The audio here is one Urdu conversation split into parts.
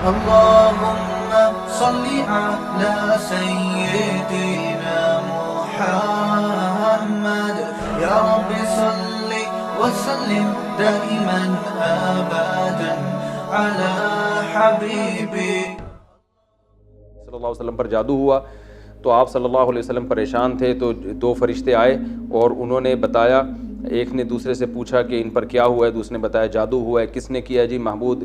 اللهم صل على سيدنا محمد يا رب صل وسلم دائما ابدا على حبيبي. صلی اللہ علیہ وسلم پر جادو ہوا تو آپ صلی اللہ علیہ وسلم پریشان تھے، تو دو فرشتے آئے اور انہوں نے بتایا، ایک نے دوسرے سے پوچھا کہ ان پر کیا ہوا ہے، دوسرے نے بتایا جادو ہوا ہے. کس نے کیا؟ جی محمود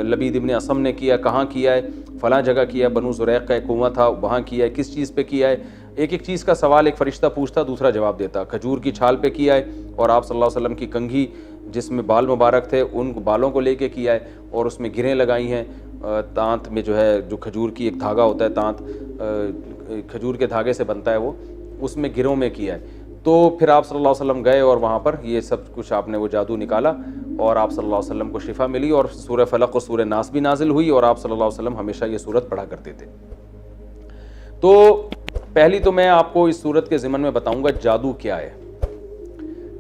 لبید ابن اسم نے کیا. کہاں کیا ہے؟ فلاں جگہ کیا ہے، بنو زریق کا ایک کنواں تھا وہاں کیا ہے. کس چیز پہ کیا ہے؟ ایک ایک چیز کا سوال ایک فرشتہ پوچھتا، دوسرا جواب دیتا. کھجور کی چھال پہ کیا ہے، اور آپ صلی اللہ علیہ وسلم کی کنگھی جس میں بال مبارک تھے ان بالوں کو لے کے کیا ہے، اور اس میں گریں لگائی ہیں. تانت میں جو ہے، جو کھجور کی ایک دھاگا ہوتا ہے، تانت کھجور کے دھاگے سے بنتا ہے، وہ اس میں گروں میں کیا ہے. تو پھر آپ صلی اللہ علیہ وسلم گئے اور وہاں پر یہ سب کچھ آپ نے وہ جادو نکالا اور آپ صلی اللہ علیہ وسلم کو شفا ملی، اور سورہ فلق اور سورہ ناس بھی نازل ہوئی، اور آپ صلی اللہ علیہ وسلم ہمیشہ یہ سورت پڑھا کرتے تھے. تو پہلی تو میں آپ کو اس سورت کے ضمن میں بتاؤں گا جادو کیا ہے.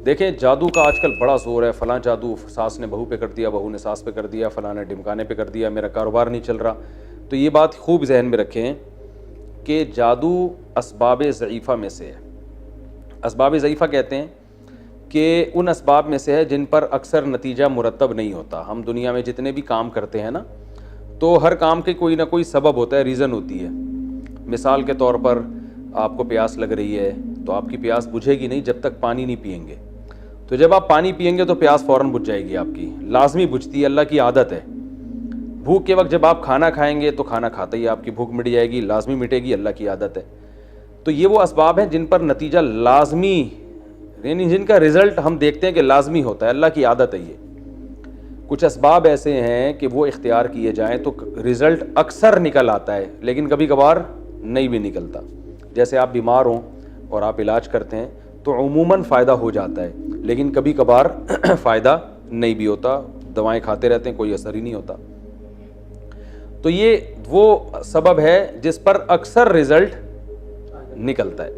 دیکھیں جادو کا آج کل بڑا زور ہے، فلاں جادو ساس نے بہو پہ کر دیا، بہو نے ساس پہ کر دیا، فلاں نے ڈمکانے پہ کر دیا، میرا کاروبار نہیں چل رہا. تو یہ بات خوب ذہن میں رکھیں کہ جادو اسباب ضعیفہ میں سے ہے. اسباب ضعیفہ کہتے ہیں کہ ان اسباب میں سے ہے جن پر اکثر نتیجہ مرتب نہیں ہوتا. ہم دنیا میں جتنے بھی کام کرتے ہیں نا، تو ہر کام کے کوئی نہ کوئی سبب ہوتا ہے، ریزن ہوتی ہے. مثال کے طور پر آپ کو پیاس لگ رہی ہے تو آپ کی پیاس بجھے گی نہیں جب تک پانی نہیں پئیں گے. تو جب آپ پانی پئیں گے تو پیاس فوراً بجھ جائے گی، آپ کی لازمی بجھتی ہے، اللہ کی عادت ہے. بھوک کے وقت جب آپ کھانا کھائیں گے تو کھانا کھاتے ہی آپ کی بھوک مٹ جائے گی، لازمی مٹے گی، اللہ کی عادت ہے. تو یہ وہ اسباب ہیں جن پر نتیجہ لازمی، یعنی جن کا رزلٹ ہم دیکھتے ہیں کہ لازمی ہوتا ہے، اللہ کی عادت ہے. یہ کچھ اسباب ایسے ہیں کہ وہ اختیار کیے جائیں تو رزلٹ اکثر نکل آتا ہے، لیکن کبھی کبھار نہیں بھی نکلتا. جیسے آپ بیمار ہوں اور آپ علاج کرتے ہیں تو عموماً فائدہ ہو جاتا ہے، لیکن کبھی کبھار فائدہ نہیں بھی ہوتا، دوائیں کھاتے رہتے ہیں کوئی اثر ہی نہیں ہوتا. تو یہ وہ سبب ہے جس پر اکثر رزلٹ نکلتا ہے.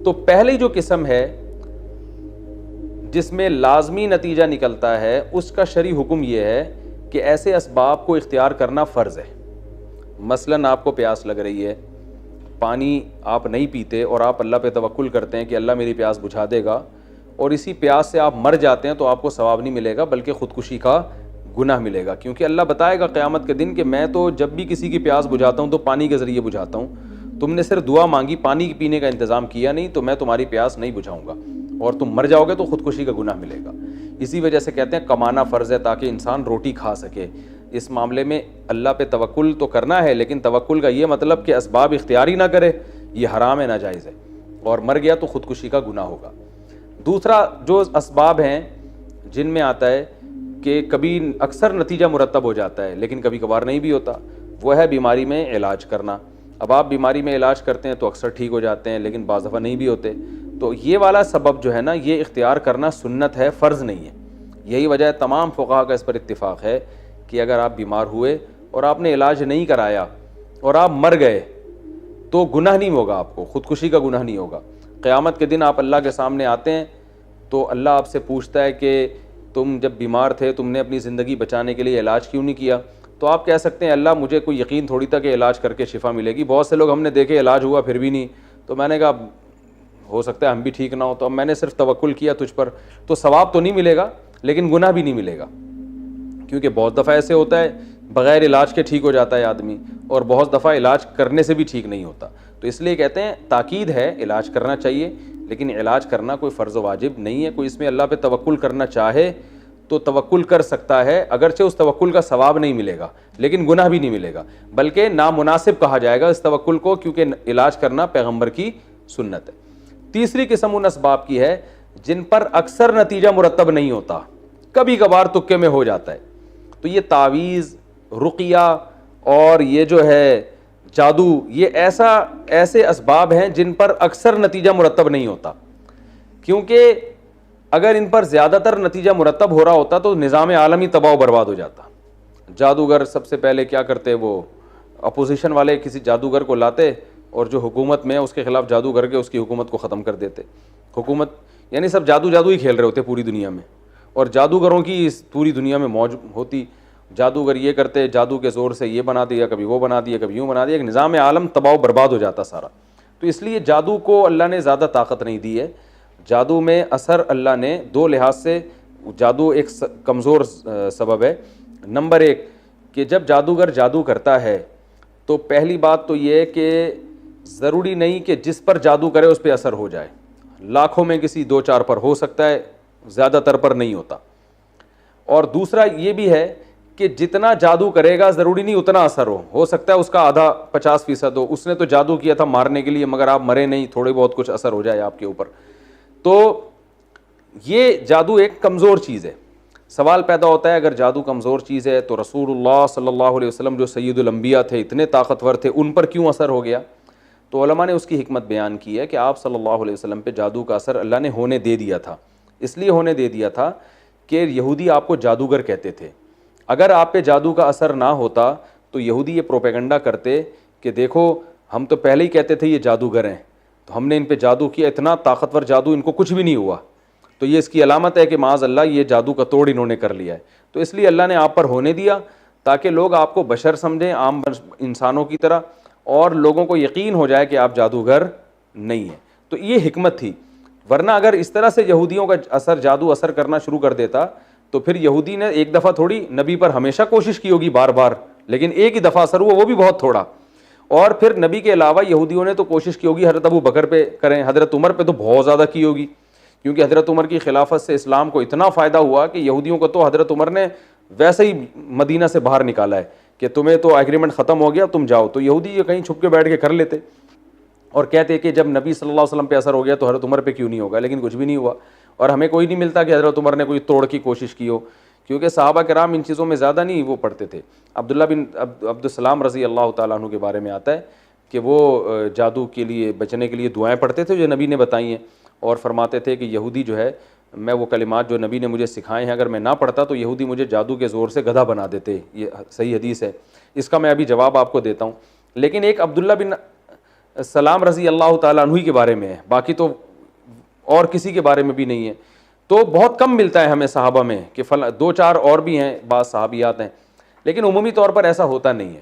تو پہلی جو قسم ہے جس میں لازمی نتیجہ نکلتا ہے، اس کا شرعی حکم یہ ہے کہ ایسے اسباب کو اختیار کرنا فرض ہے. مثلاً آپ کو پیاس لگ رہی ہے، پانی آپ نہیں پیتے اور آپ اللہ پہ توکل کرتے ہیں کہ اللہ میری پیاس بجھا دے گا، اور اسی پیاس سے آپ مر جاتے ہیں تو آپ کو ثواب نہیں ملے گا بلکہ خودکشی کا گناہ ملے گا. کیونکہ اللہ بتائے گا قیامت کے دن کہ میں تو جب بھی کسی کی پیاس بجھاتا ہوں تو پانی کے ذریعے بجھاتا ہوں، تم نے صرف دعا مانگی، پانی پینے کا انتظام کیا نہیں، تو میں تمہاری پیاس نہیں بجھاؤں گا اور تم مر جاؤ گے تو خودکشی کا گناہ ملے گا. اسی وجہ سے کہتے ہیں کمانا فرض ہے تاکہ انسان روٹی کھا سکے. اس معاملے میں اللہ پہ توکل تو کرنا ہے، لیکن توکل کا یہ مطلب کہ اسباب اختیاری نہ کرے، یہ حرام ہے، ناجائز ہے، اور مر گیا تو خودکشی کا گناہ ہوگا. دوسرا جو اسباب ہیں جن میں آتا ہے کہ کبھی اکثر نتیجہ مرتب ہو جاتا ہے لیکن کبھی کبھار نہیں بھی ہوتا، وہ ہے بیماری میں علاج کرنا. اب آپ بیماری میں علاج کرتے ہیں تو اکثر ٹھیک ہو جاتے ہیں لیکن بعض دفعہ نہیں بھی ہوتے. تو یہ والا سبب جو ہے نا، یہ اختیار کرنا سنت ہے، فرض نہیں ہے. یہی وجہ ہے تمام فقہا کا اس پر اتفاق ہے کہ اگر آپ بیمار ہوئے اور آپ نے علاج نہیں کرایا اور آپ مر گئے تو گناہ نہیں ہوگا، آپ کو خودکشی کا گناہ نہیں ہوگا. قیامت کے دن آپ اللہ کے سامنے آتے ہیں تو اللہ آپ سے پوچھتا ہے کہ تم جب بیمار تھے تم نے اپنی زندگی بچانے کے لیے علاج کیوں نہیں کیا؟ تو آپ کہہ سکتے ہیں اللہ مجھے کوئی یقین تھوڑی تھا کہ علاج کر کے شفا ملے گی، بہت سے لوگ ہم نے دیکھے علاج ہوا پھر بھی نہیں، تو میں نے کہا ہو سکتا ہے ہم بھی ٹھیک نہ ہو، تو اب میں نے صرف توکل کیا تجھ پر. تو ثواب تو نہیں ملے گا لیکن گناہ بھی نہیں ملے گا، کیونکہ بہت دفعہ ایسے ہوتا ہے بغیر علاج کے ٹھیک ہو جاتا ہے آدمی، اور بہت دفعہ علاج کرنے سے بھی ٹھیک نہیں ہوتا. تو اس لیے کہتے ہیں تاکید ہے، علاج کرنا چاہیے، لیکن علاج کرنا کوئی فرض و واجب نہیں ہے. کوئی اس میں اللہ پہ توکل کرنا چاہے تو توکل کر سکتا ہے، اگرچہ اس توکل کا ثواب نہیں ملے گا لیکن گناہ بھی نہیں ملے گا، بلکہ نامناسب کہا جائے گا اس توکل کو، کیونکہ علاج کرنا پیغمبر کی سنت ہے. تیسری قسم ان اسباب کی ہے جن پر اکثر نتیجہ مرتب نہیں ہوتا، کبھی کبھار تکے میں ہو جاتا ہے. تو یہ تعویذ، رقیہ اور یہ جو ہے جادو، یہ ایسے اسباب ہیں جن پر اکثر نتیجہ مرتب نہیں ہوتا. کیونکہ اگر ان پر زیادہ تر نتیجہ مرتب ہو رہا ہوتا تو نظام عالمی تباہ و برباد ہو جاتا. جادوگر سب سے پہلے کیا کرتے، وہ اپوزیشن والے کسی جادوگر کو لاتے اور جو حکومت میں اس کے خلاف جادو کر کے اس کی حکومت کو ختم کر دیتے. حکومت یعنی سب جادو ہی کھیل رہے ہوتے پوری دنیا میں، اور جادوگروں کی اس پوری دنیا میں موج ہوتی، جادوگر یہ کرتے, جادو کے زور سے یہ بنا دیا, کبھی وہ بنا دیا, کبھی یوں بنا دیا, ایک نظام عالم تباہ و برباد ہو جاتا سارا. تو اس لیے جادو کو اللہ نے زیادہ طاقت نہیں دی ہے. جادو میں اثر اللہ نے دو لحاظ سے, جادو ایک کمزور سبب ہے. نمبر ایک کہ جب جادوگر جادو کرتا ہے تو پہلی بات تو یہ ہے کہ ضروری نہیں کہ جس پر جادو کرے اس پہ اثر ہو جائے. لاکھوں میں کسی دو چار پر ہو سکتا ہے, زیادہ تر پر نہیں ہوتا. اور دوسرا یہ بھی ہے کہ جتنا جادو کرے گا ضروری نہیں اتنا اثر ہو سکتا ہے اس کا آدھا 50% ہو. اس نے تو جادو کیا تھا مارنے کے لیے, مگر آپ مرے نہیں, تھوڑے بہت کچھ اثر ہو جائے آپ کے اوپر. تو یہ جادو ایک کمزور چیز ہے. سوال پیدا ہوتا ہے اگر جادو کمزور چیز ہے تو رسول اللہ صلی اللہ علیہ وسلم جو سید الانبیاء تھے, اتنے طاقتور تھے, ان پر کیوں اثر ہو گیا؟ تو علماء نے اس کی حکمت بیان کی ہے کہ آپ صلی اللہ علیہ وسلم پہ جادو کا اثر اللہ نے ہونے دے دیا تھا. اس لیے ہونے دے دیا تھا کہ یہودی آپ کو جادوگر کہتے تھے. اگر آپ پہ جادو کا اثر نہ ہوتا تو یہودی یہ پروپیگنڈا کرتے کہ دیکھو ہم تو پہلے ہی کہتے تھے یہ جادوگر ہیں, تو ہم نے ان پہ جادو کیا, اتنا طاقتور جادو, ان کو کچھ بھی نہیں ہوا, تو یہ اس کی علامت ہے کہ معاذ اللہ یہ جادو کا توڑ انہوں نے کر لیا ہے. تو اس لیے اللہ نے آپ پر ہونے دیا تاکہ لوگ آپ کو بشر سمجھیں, عام انسانوں کی طرح, اور لوگوں کو یقین ہو جائے کہ آپ جادوگر نہیں ہیں. تو یہ حکمت تھی. ورنہ اگر اس طرح سے یہودیوں کا اثر جادو اثر کرنا شروع کر دیتا تو پھر یہودی نے ایک دفعہ تھوڑی, نبی پر ہمیشہ کوشش کی ہوگی بار بار, لیکن ایک ہی دفعہ اثر ہوا, وہ بھی بہت تھوڑا. اور پھر نبی کے علاوہ یہودیوں نے تو کوشش کی ہوگی حضرت ابو بکر پہ کریں, حضرت عمر پہ تو بہت زیادہ کی ہوگی, کیونکہ حضرت عمر کی خلافت سے اسلام کو اتنا فائدہ ہوا کہ یہودیوں کو تو حضرت عمر نے ویسے ہی مدینہ سے باہر نکالا ہے کہ تمہیں تو ایگریمنٹ ختم ہو گیا, تم جاؤ. تو یہودی یہ کہیں چھپ کے بیٹھ کے کر لیتے اور کہتے کہ جب نبی صلی اللہ علیہ وسلم پہ اثر ہو گیا تو حضرت عمر پہ کیوں نہیں ہوگا, لیکن کچھ بھی نہیں ہوا. اور ہمیں کوئی نہیں ملتا کہ حضرت عمر نے کوئی توڑ کی کوشش کی ہو, کیونکہ صحابہ کرام ان چیزوں میں زیادہ نہیں وہ پڑھتے تھے. عبداللہ بن عبدالسلام رضی اللہ تعالیٰ عنہ کے بارے میں آتا ہے کہ وہ جادو کے لیے بچنے کے لیے دعائیں پڑھتے تھے جو نبی نے بتائی ہیں, اور فرماتے تھے کہ یہودی جو ہے, میں وہ کلمات جو نبی نے مجھے سکھائے ہیں اگر میں نہ پڑھتا تو یہودی مجھے جادو کے زور سے گدھا بنا دیتے. یہ صحیح حدیث ہے, اس کا میں ابھی جواب آپ کو دیتا ہوں. لیکن ایک عبداللہ بن سلام رضی اللہ تعالیٰ عنہ کے بارے میں ہے, باقی تو اور کسی کے بارے میں بھی نہیں ہے. تو بہت کم ملتا ہے ہمیں صحابہ میں کہ دو چار اور بھی ہیں, بعض صحابیات ہیں, لیکن عمومی طور پر ایسا ہوتا نہیں ہے.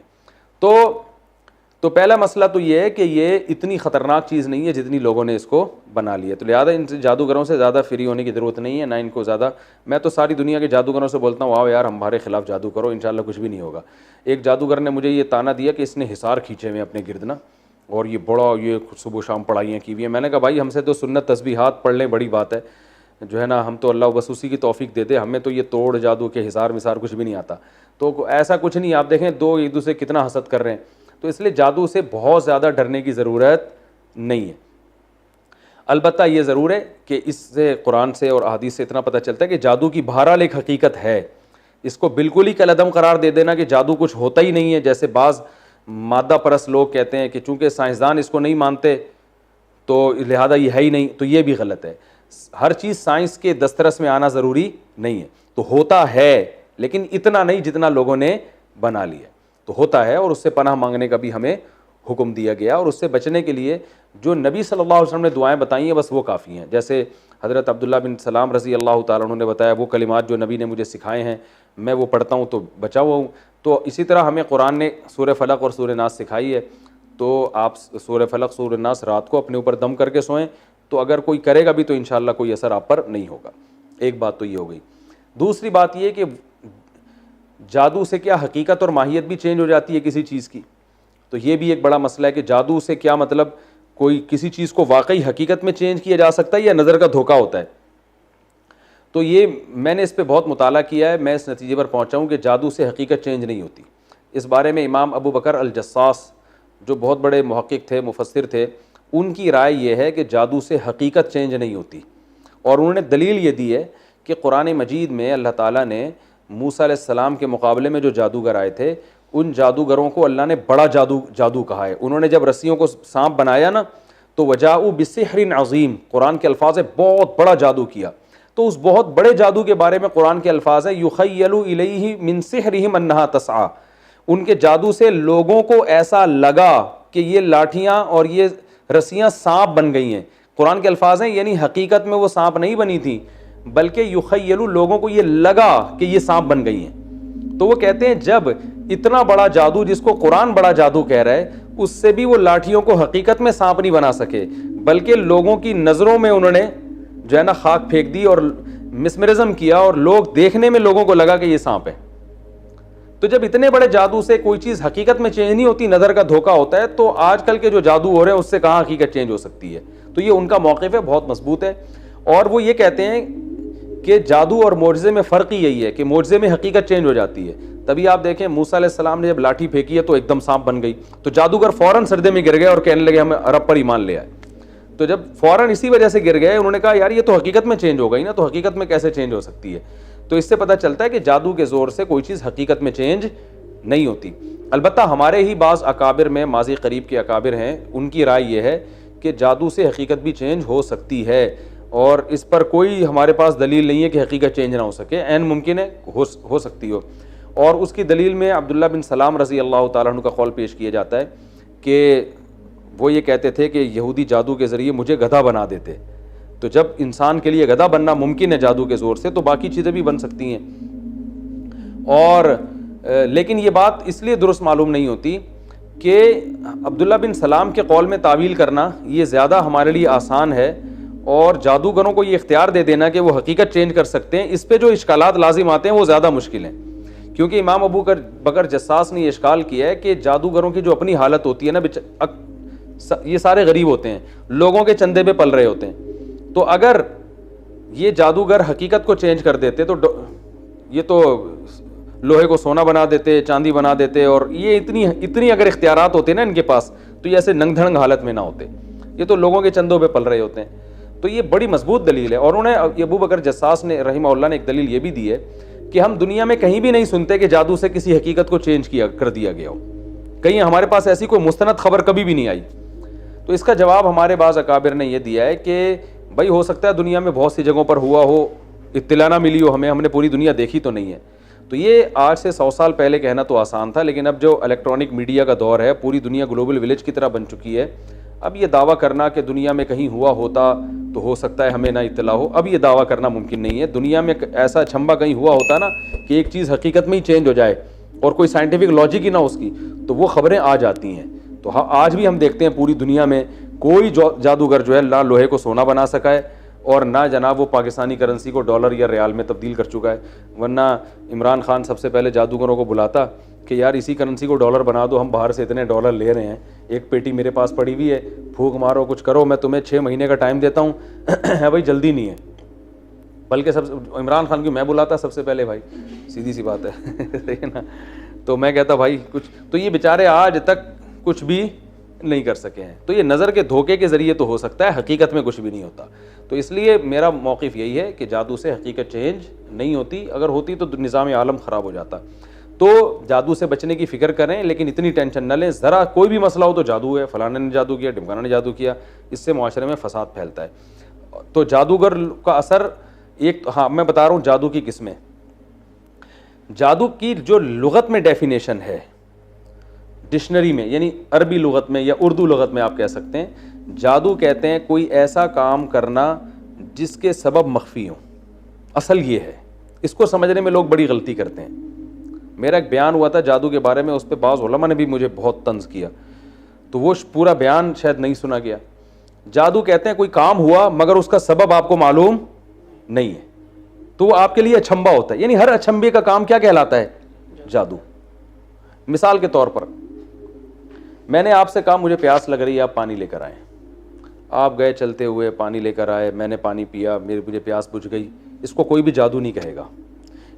تو پہلا مسئلہ تو یہ ہے کہ یہ اتنی خطرناک چیز نہیں ہے جتنی لوگوں نے اس کو بنا لی ہے. تو لہٰذا ان جادوگروں سے زیادہ فری ہونے کی ضرورت نہیں ہے, نہ ان کو زیادہ. میں تو ساری دنیا کے جادوگروں سے بولتا ہوں آؤ یار ہمارے خلاف جادو کرو, انشاءاللہ کچھ بھی نہیں ہوگا. ایک جادوگر نے مجھے یہ تانا دیا کہ اس نے حصار کھینچے ہوئے اپنے گرد نا, اور یہ بڑا یہ صبح شام پڑھائیاں کی ہوئی ہیں. میں نے کہا بھائی ہم سے تو سنت تسبیحات پڑھ لیں بڑی بات ہے, جو ہے نا, ہم تو اللہ بس اسی کی توفیق دے دے, ہمیں تو یہ توڑ جادو کے حصار مسار کچھ بھی نہیں آتا. تو ایسا کچھ نہیں, آپ دیکھیں دو ایک دوسرے کتنا حسد کر رہے ہیں. تو اس لیے جادو سے بہت زیادہ ڈرنے کی ضرورت نہیں ہے. البتہ یہ ضرور ہے کہ اس سے قرآن سے اور احادیث سے اتنا پتہ چلتا ہے کہ جادو کی بہرحال ایک حقیقت ہے. اس کو بالکل ہی کالعدم قرار دے دینا کہ جادو کچھ ہوتا ہی نہیں ہے, جیسے بعض مادہ پرست لوگ کہتے ہیں کہ چونکہ سائنسدان اس کو نہیں مانتے تو لہذا یہ ہے ہی نہیں, تو یہ بھی غلط ہے. ہر چیز سائنس کے دسترس میں آنا ضروری نہیں ہے. تو ہوتا ہے لیکن اتنا نہیں جتنا لوگوں نے بنا لیا. تو ہوتا ہے اور اس سے پناہ مانگنے کا بھی ہمیں حکم دیا گیا, اور اس سے بچنے کے لیے جو نبی صلی اللہ علیہ وسلم نے دعائیں بتائی ہیں بس وہ کافی ہیں. جیسے حضرت عبداللہ بن سلام رضی اللہ تعالیٰ عنہ نے بتایا وہ کلمات جو نبی نے مجھے سکھائے ہیں میں وہ پڑھتا ہوں تو بچا ہوا ہوں. تو اسی طرح ہمیں قرآن نے سورہ فلق اور سورہ ناس سکھائی ہے, تو آپ سورہ فلق سورہ ناس رات کو اپنے اوپر دم کر کے سوئیں, تو اگر کوئی کرے گا بھی تو انشاءاللہ کوئی اثر آپ پر نہیں ہوگا. ایک بات تو یہ ہو گئی. دوسری بات یہ کہ جادو سے کیا حقیقت اور ماہیت بھی چینج ہو جاتی ہے کسی چیز کی, تو یہ بھی ایک بڑا مسئلہ ہے کہ جادو سے کیا مطلب کوئی کسی چیز کو واقعی حقیقت میں چینج کیا جا سکتا ہے یا نظر کا دھوکہ ہوتا ہے. تو یہ میں نے اس پہ بہت مطالعہ کیا ہے, میں اس نتیجے پر پہنچا ہوں کہ جادو سے حقیقت چینج نہیں ہوتی. اس بارے میں امام ابو بکر الجصاص جو بہت بڑے محقق تھے, مفسر تھے, ان کی رائے یہ ہے کہ جادو سے حقیقت چینج نہیں ہوتی, اور انہوں نے دلیل یہ دی ہے کہ قرآن مجید میں اللہ تعالیٰ نے موسیٰ علیہ السلام کے مقابلے میں جو جادوگر آئے تھے ان جادوگروں کو اللہ نے بڑا جادو کہا ہے. انہوں نے جب رسیوں کو سانپ بنایا نا تو وجاؤ بسحر عظیم, قرآن کے الفاظ ہے بہت بڑا جادو کیا. تو اس بہت بڑے جادو کے بارے میں قرآن کے الفاظ ہیں یخیل الیہ من سحرہم انہا تسعی, ان کے جادو سے لوگوں کو ایسا لگا کہ یہ لاٹھیاں اور یہ رسیاں سانپ بن گئی ہیں. قرآن کے الفاظ ہیں, یعنی حقیقت میں وہ سانپ نہیں بنی تھی بلکہ یخیل, لوگوں کو یہ لگا کہ یہ سانپ بن گئی ہیں. تو وہ کہتے ہیں جب اتنا بڑا جادو جس کو قرآن بڑا جادو کہہ رہا ہے, اس سے بھی وہ لاٹھیوں کو حقیقت میں سانپ نہیں بنا سکے, بلکہ لوگوں کی نظروں میں انہوں نے جو ہے نا خاک پھینک دی اور مسمرزم کیا, اور لوگ دیکھنے میں لوگوں کو لگا کہ یہ سانپ ہے. تو جب اتنے بڑے جادو سے کوئی چیز حقیقت میں چینج نہیں ہوتی, نظر کا دھوکہ ہوتا ہے, تو آج کل کے جو جادو ہو رہے ہیں اس سے کہاں حقیقت چینج ہو سکتی ہے. تو یہ ان کا موقف ہے, بہت مضبوط ہے. اور وہ یہ کہتے ہیں کہ جادو اور معجزے میں فرق ہی یہی ہے کہ معجزے میں حقیقت چینج ہو جاتی ہے. تبھی آپ دیکھیں موسیٰ علیہ السلام نے جب لاٹھی پھینکی ہے تو ایک دم سانپ بن گئی, تو جادوگر فوراً سجدے میں گر گئے اور کہنے لگے ہمیں رب پر ایمان لے آئے. تو جب فوراً اسی وجہ سے گر گئے, انہوں نے کہا یار یہ تو حقیقت میں چینج ہو گئی نا, تو حقیقت میں کیسے چینج ہو سکتی ہے. تو اس سے پتہ چلتا ہے کہ جادو کے زور سے کوئی چیز حقیقت میں چینج نہیں ہوتی. البتہ ہمارے ہی بعض اکابر میں, ماضی قریب کے اکابر ہیں, ان کی رائے یہ ہے کہ جادو سے حقیقت بھی چینج ہو سکتی ہے, اور اس پر کوئی ہمارے پاس دلیل نہیں ہے کہ حقیقت چینج نہ ہو سکے, عین ممکن ہے ہو سکتی ہو. اور اس کی دلیل میں عبداللہ بن سلام رضی اللہ تعالیٰ عنہ کا قول پیش کیا جاتا ہے کہ وہ یہ کہتے تھے کہ یہودی جادو کے ذریعے مجھے گدھا بنا دیتے. تو جب انسان کے لیے گدھا بننا ممکن ہے جادو کے زور سے, تو باقی چیزیں بھی بن سکتی ہیں. اور لیکن یہ بات اس لیے درست معلوم نہیں ہوتی کہ عبداللہ بن سلام کے قول میں تعویل کرنا یہ زیادہ ہمارے لیے آسان ہے, اور جادوگروں کو یہ اختیار دے دینا کہ وہ حقیقت چینج کر سکتے ہیں, اس پہ جو اشکالات لازم آتے ہیں وہ زیادہ مشکل ہیں. کیونکہ امام ابو بکر جساس نے یہ اشکال کیا ہے کہ جادوگروں کی جو اپنی حالت ہوتی ہے نا, یہ سارے غریب ہوتے ہیں, لوگوں کے چندے پہ پل رہے ہوتے ہیں. تو اگر یہ جادوگر حقیقت کو چینج کر دیتے تو یہ تو لوہے کو سونا بنا دیتے, چاندی بنا دیتے, اور یہ اتنی اگر اختیارات ہوتے نا ان کے پاس, تو یہ ایسے ننگ دھڑنگ حالت میں نہ ہوتے. یہ تو لوگوں کے چندوں پہ پل رہے ہوتے ہیں. تو یہ بڑی مضبوط دلیل ہے. اور انہیں ابو بکر جساس نے رحمہ اللہ نے ایک دلیل یہ بھی دی ہے کہ ہم دنیا میں کہیں بھی نہیں سنتے کہ جادو سے کسی حقیقت کو چینج کر دیا گیا ہو, کہیں ہمارے پاس ایسی کوئی مستند خبر کبھی بھی نہیں آئی. تو اس کا جواب ہمارے بعض اکابر نے یہ دیا ہے کہ بھائی ہو سکتا ہے دنیا میں بہت سی جگہوں پر ہوا ہو, اطلاع نہ ملی ہو ہمیں, ہم نے پوری دنیا دیکھی تو نہیں ہے. تو یہ آج سے 100 سال پہلے کہنا تو آسان تھا, لیکن اب جو الیکٹرانک میڈیا کا دور ہے, پوری دنیا گلوبل ولیج کی طرح بن چکی ہے, اب یہ دعویٰ کرنا کہ دنیا میں کہیں ہوا ہوتا تو ہو سکتا ہے ہمیں نہ اطلاع ہو, اب یہ دعویٰ کرنا ممکن نہیں ہے. دنیا میں ایسا چھمبا کہیں ہوا ہوتا نا کہ ایک چیز حقیقت میں ہی چینج ہو جائے اور کوئی سائنٹیفک لاجک ہی نہ اس کی, تو وہ خبریں آ جاتی ہیں. تو آج بھی ہم دیکھتے ہیں پوری دنیا میں کوئی جادوگر جو ہے نہ لوہے کو سونا بنا سکا ہے, اور نہ جناب وہ پاکستانی کرنسی کو ڈالر یا ریال میں تبدیل کر چکا ہے. ورنہ عمران خان سب سے پہلے جادوگروں کو بلاتا کہ یار اسی کرنسی کو ڈالر بنا دو, ہم باہر سے اتنے ڈالر لے رہے ہیں, ایک پیٹی میرے پاس پڑی ہوئی ہے, پھونک مارو کچھ کرو, میں تمہیں 6 مہینے کا ٹائم دیتا ہوں. ہے بھائی جلدی نہیں ہے. بلکہ عمران خان کی میں بلاتا سب سے پہلے, بھائی سیدھی سی بات ہے نا. تو میں کہتا بھائی کچھ, تو یہ بیچارے آج تک کچھ بھی نہیں کر سکے ہیں. تو یہ نظر کے دھوکے کے ذریعے تو ہو سکتا ہے, حقیقت میں کچھ بھی نہیں ہوتا. تو اس لیے میرا موقف یہی ہے کہ جادو سے حقیقت چینج نہیں ہوتی, اگر ہوتی تو نظام عالم خراب ہو جاتا. تو جادو سے بچنے کی فکر کریں, لیکن اتنی ٹینشن نہ لیں. ذرا کوئی بھی مسئلہ ہو تو جادو ہے, فلانے نے جادو کیا, ڈمکانا نے جادو کیا, اس سے معاشرے میں فساد پھیلتا ہے. تو جادوگر کا اثر ایک, ہاں میں بتا رہا ہوں جادو کی قسمیں. جادو کی جو لغت میں ڈیفینیشن ہے ڈکشنری میں, یعنی عربی لغت میں یا اردو لغت میں آپ کہہ سکتے ہیں, جادو کہتے ہیں کوئی ایسا کام کرنا جس کے سبب مخفی ہوں. اصل یہ ہے, اس کو سمجھنے میں لوگ بڑی غلطی کرتے ہیں. میرا ایک بیان ہوا تھا جادو کے بارے میں, اس پہ بعض علماء نے بھی مجھے بہت طنز کیا, تو وہ پورا بیان شاید نہیں سنا گیا. جادو کہتے ہیں کوئی کام ہوا مگر اس کا سبب آپ کو معلوم نہیں ہے, تو وہ آپ کے لیے اچھمبا ہوتا ہے. یعنی ہر اچھمبے کا کام کیا کہلاتا ہے؟ جادو. مثال کے طور پر میں نے آپ سے کہا مجھے پیاس لگ رہی ہے, آپ پانی لے کر آئیں. آپ گئے چلتے ہوئے, پانی لے کر آئے, میں نے پانی پیا, مجھے پیاس بجھ گئی. اس کو کوئی بھی جادو نہیں کہے گا,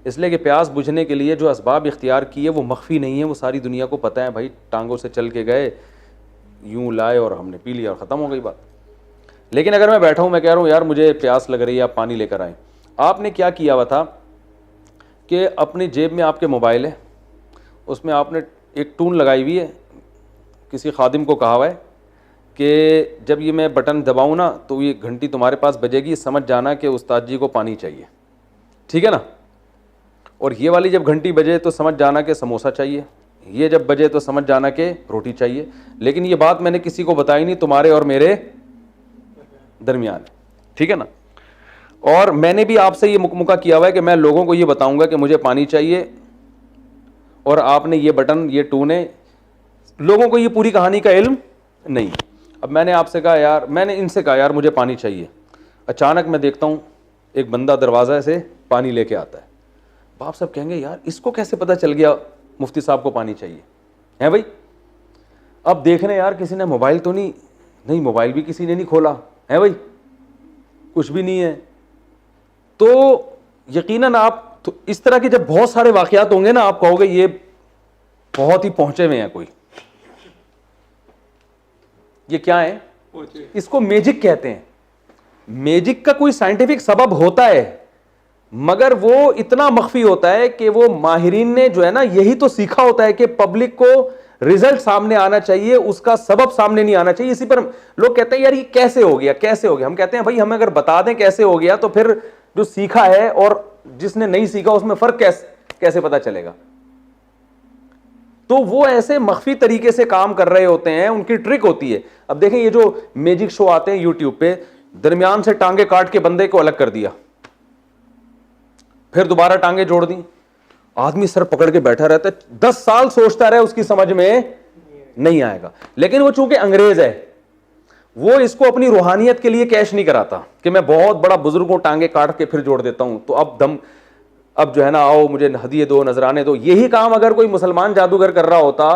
اس لیے کہ پیاس بجھنے کے لیے جو اسباب اختیار کیے وہ مخفی نہیں ہے, وہ ساری دنیا کو پتہ ہے. بھائی ٹانگوں سے چل کے گئے, یوں لائے اور ہم نے پی لیا اور ختم ہو گئی بات. لیکن اگر میں بیٹھا ہوں, میں کہہ رہا ہوں یار مجھے پیاس لگ رہی ہے, آپ پانی لے کر آئیں. آپ نے کیا کیا ہوا تھا کہ اپنی جیب میں آپ کے موبائل ہے, اس میں آپ نے ایک ٹون لگائی ہوئی ہے, کسی خادم کو کہا ہوا ہے کہ جب یہ میں بٹن دباؤں نا تو یہ گھنٹی تمہارے پاس بجے گی, سمجھ جانا کہ استاد جی کو پانی چاہیے, ٹھیک ہے نا. اور یہ والی جب گھنٹی بجے تو سمجھ جانا کہ سموسہ چاہیے, یہ جب بجے تو سمجھ جانا کہ روٹی چاہیے. لیکن یہ بات میں نے کسی کو بتائی نہیں, تمہارے اور میرے درمیان, ٹھیک ہے نا. اور میں نے بھی آپ سے یہ مکمکہ کیا ہوا ہے کہ میں لوگوں کو یہ بتاؤں گا کہ مجھے پانی چاہیے, اور آپ نے یہ بٹن یہ ٹونے, لوگوں کو یہ پوری کہانی کا علم نہیں. اب میں نے آپ سے کہا یار, میں نے ان سے کہا یار مجھے پانی چاہیے, اچانک میں دیکھتا ہوں ایک بندہ دروازہ سے پانی لے کے آتا ہے. باپ صاحب کہیں گے یار اس کو کیسے پتہ چل گیا مفتی صاحب کو پانی چاہیے ہے بھائی. اب دیکھنے یار کسی نے موبائل تو نہیں, موبائل بھی کسی نے نہیں کھولا ہے بھائی, کچھ بھی نہیں ہے. تو یقیناً آپ اس طرح کے جب بہت سارے واقعات ہوں گے نا, آپ کہو گے یہ بہت ہی پہنچے ہوئے ہیں کوئی. یہ کیا ہے, اس کو میجک کہتے ہیں. میجک کا کوئی سائنٹیفک سبب ہوتا ہے مگر وہ اتنا مخفی ہوتا ہے کہ وہ ماہرین نے جو ہے نا یہی تو سیکھا ہوتا ہے کہ پبلک کو رزلٹ سامنے آنا چاہیے, اس کا سبب سامنے نہیں آنا چاہیے. اسی پر لوگ کہتے ہیں یار یہ کیسے ہو گیا کیسے ہو گیا. ہم کہتے ہیں بھائی ہمیں اگر بتا دیں کیسے ہو گیا تو پھر جو سیکھا ہے اور جس نے نہیں سیکھا اس میں فرق کیسے پتا چلے گا. تو وہ ایسے مخفی طریقے سے کام کر رہے ہوتے ہیں, ان کی ٹرک ہوتی ہے. اب دیکھیں یہ جو میجک شو آتے ہیں یوٹیوب پہ, درمیان سے ٹانگیں کاٹ کے بندے کو الگ کر دیا, پھر دوبارہ ٹانگیں جوڑ دی, آدمی سر پکڑ کے بیٹھا رہتا ہے, 10 سال سوچتا رہے اس کی سمجھ میں نہیں آئے گا. لیکن وہ چونکہ انگریز ہے, وہ اس کو اپنی روحانیت کے لیے کیش نہیں کراتا کہ میں بہت بڑا بزرگ ہوں, ٹانگیں کاٹ کے پھر جوڑ دیتا ہوں, تو اب جو ہے نا آؤ مجھے ہدیے دو, نذرانے دو. یہی کام اگر کوئی مسلمان جادوگر کر رہا ہوتا